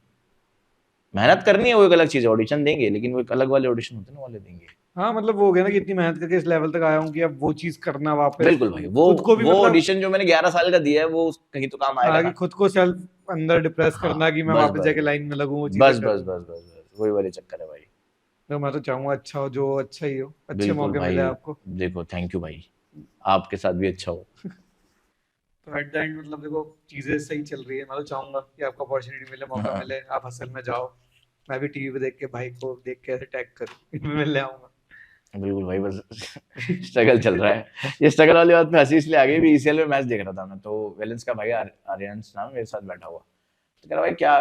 मेहनत करनी है वो एक अलग चीज है, ऑडिशन देंगे, लेकिन वो एक अलग वाले ऑडिशन होते हैं ना, वाले देंगे। हाँ मतलब वो हो गया ना कि इतनी मेहनत करके इस लेवल तक आया हूँ कि अब वो चीज करना वापस, बिल्कुल भाई, वो खुद को भी वो मतलब, ऑडिशन जो मैंने 11 साल का दिया है वो कहीं तो काम आएगा हाँ कि ना। खुद को सेल्फ अंदर डिप्रेस हाँ, करना कि मैं बस वापस बस जाके लाइन में लगूं, वो चीजें बस बस करूं। बस बस बस वही वाले चक्कर है भाई। तो मैं तो चाहूंगा अच्छा हो, जो अच्छा ही हो, अच्छे बिल्कुल मौके मिले भाई, आपको। देखो थैंक यू भाई, आपके साथ भी अच्छा हो। तो एट द एंड मतलब देखो चीजें सही चल रही है, मैं तो चाहूंगा कि आपको अपॉर्चुनिटी मिले, मौका हाँ, मिले, आप हसल में जाओ। मैं भी टीवी पे देख के भाई को देख के ऐसे टैग कर इनमें मिलने आऊंगा। बिल्कुल भाई, बस स्ट्रगल चल रहा है। ये स्ट्रगल वाली बात पे हंसी इसलिए आ गई भी ईसीएल में मैच देख रहा था मैं, तो वेलेंस का भाई आर्यंस नाम मेरे साथ बैठा हुआ, तो कह रहा भाई क्या,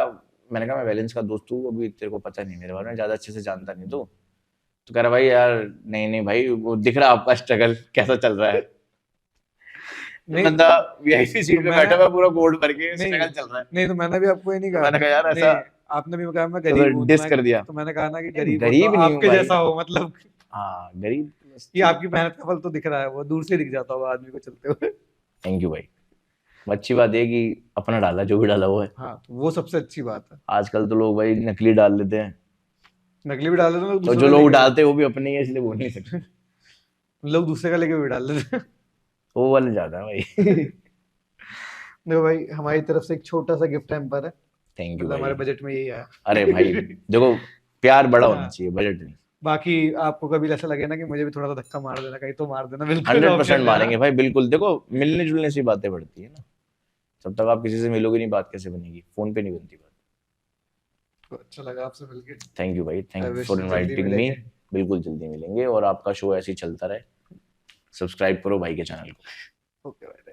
मैंने कहा मैं वेलेंस का दोस्त हूँ, अभी तेरे को पता नहीं मेरे बारे में, ज्यादा अच्छे से जानता नहीं तो कह रहा भाई यार नहीं नहीं भाई वो दिख रहा आपका स्ट्रगल कैसा चल रहा है। नहीं बंदा वीआईपी सीट तो पे मैं बैठा हुआ पूरा गोल्ड भर के नहीं स्ट्रगल चल रहा है। नहीं तो मैंने भी आपको ये नहीं तो कहा मैंने कहा यार नहीं, ऐसा, आपने भी कहा मैं तो गरीब हूँ, डिस कर दिया। तो मैंने कहा ना कि नहीं, गरीब हूँ गरीब तो नहीं हूँ आपके भाई। जैसा हो, मतलब हाँ गरीब, कि आपकी मेहनत का फल तो दिख रहा है, वो दूर से दिख जाता होगा आदमी को चलते हुए। थैंक यू भाई। अच्छी बात है कि अपना डाला जो भी डाला वो है। हाँ तो वो सबसे अच्छी बात है। आजकल तो लोग भाई नकली डाल लेते हैं, नकली भी डाल देते हैं लोग, तो दूसरे जो का लोग लेके डालते हैं वो भी अपने ही है इसलिए बोल नहीं सकते। लोग दूसरे का लेके भी डाल देते हैं। वो वाले ज्यादा है भाई। देखो भाई, हमारी तरफ से एक छोटा सा गिफ्ट हैम्पर है, थैंक यू मतलब हमारे भाई। बजट में यही आया। अरे भाई देखो, प्यार बड़ा होना हाँ, चाहिए, बजट नहीं। बाकी आपको कभी ऐसा लगे ना कि मुझे भी थोड़ा सा धक्का मार देना कहीं, तो मार देना, बिल्कुल 100% ऑप्शन देना। मारेंगे भाई, बिल्कुल। देखो मिलने जुलने से बातें बढ़ती है ना, जब तक आप किसी से मिलोगे नहीं बात कैसे बनेगी, फोन पे नहीं बनती बात। तो अच्छा लगा आपसे मिलके। थैंक यू भाई, आई थैंक यू विश फॉर जल्दी इनवाइटिंग मी। मिलेंगे। बिल्कुल जल्दी मिलेंगे और आपका शो ऐसे ही चलता रहे। सब्सक्राइब करो भाई के चैनल को। ओके भाई।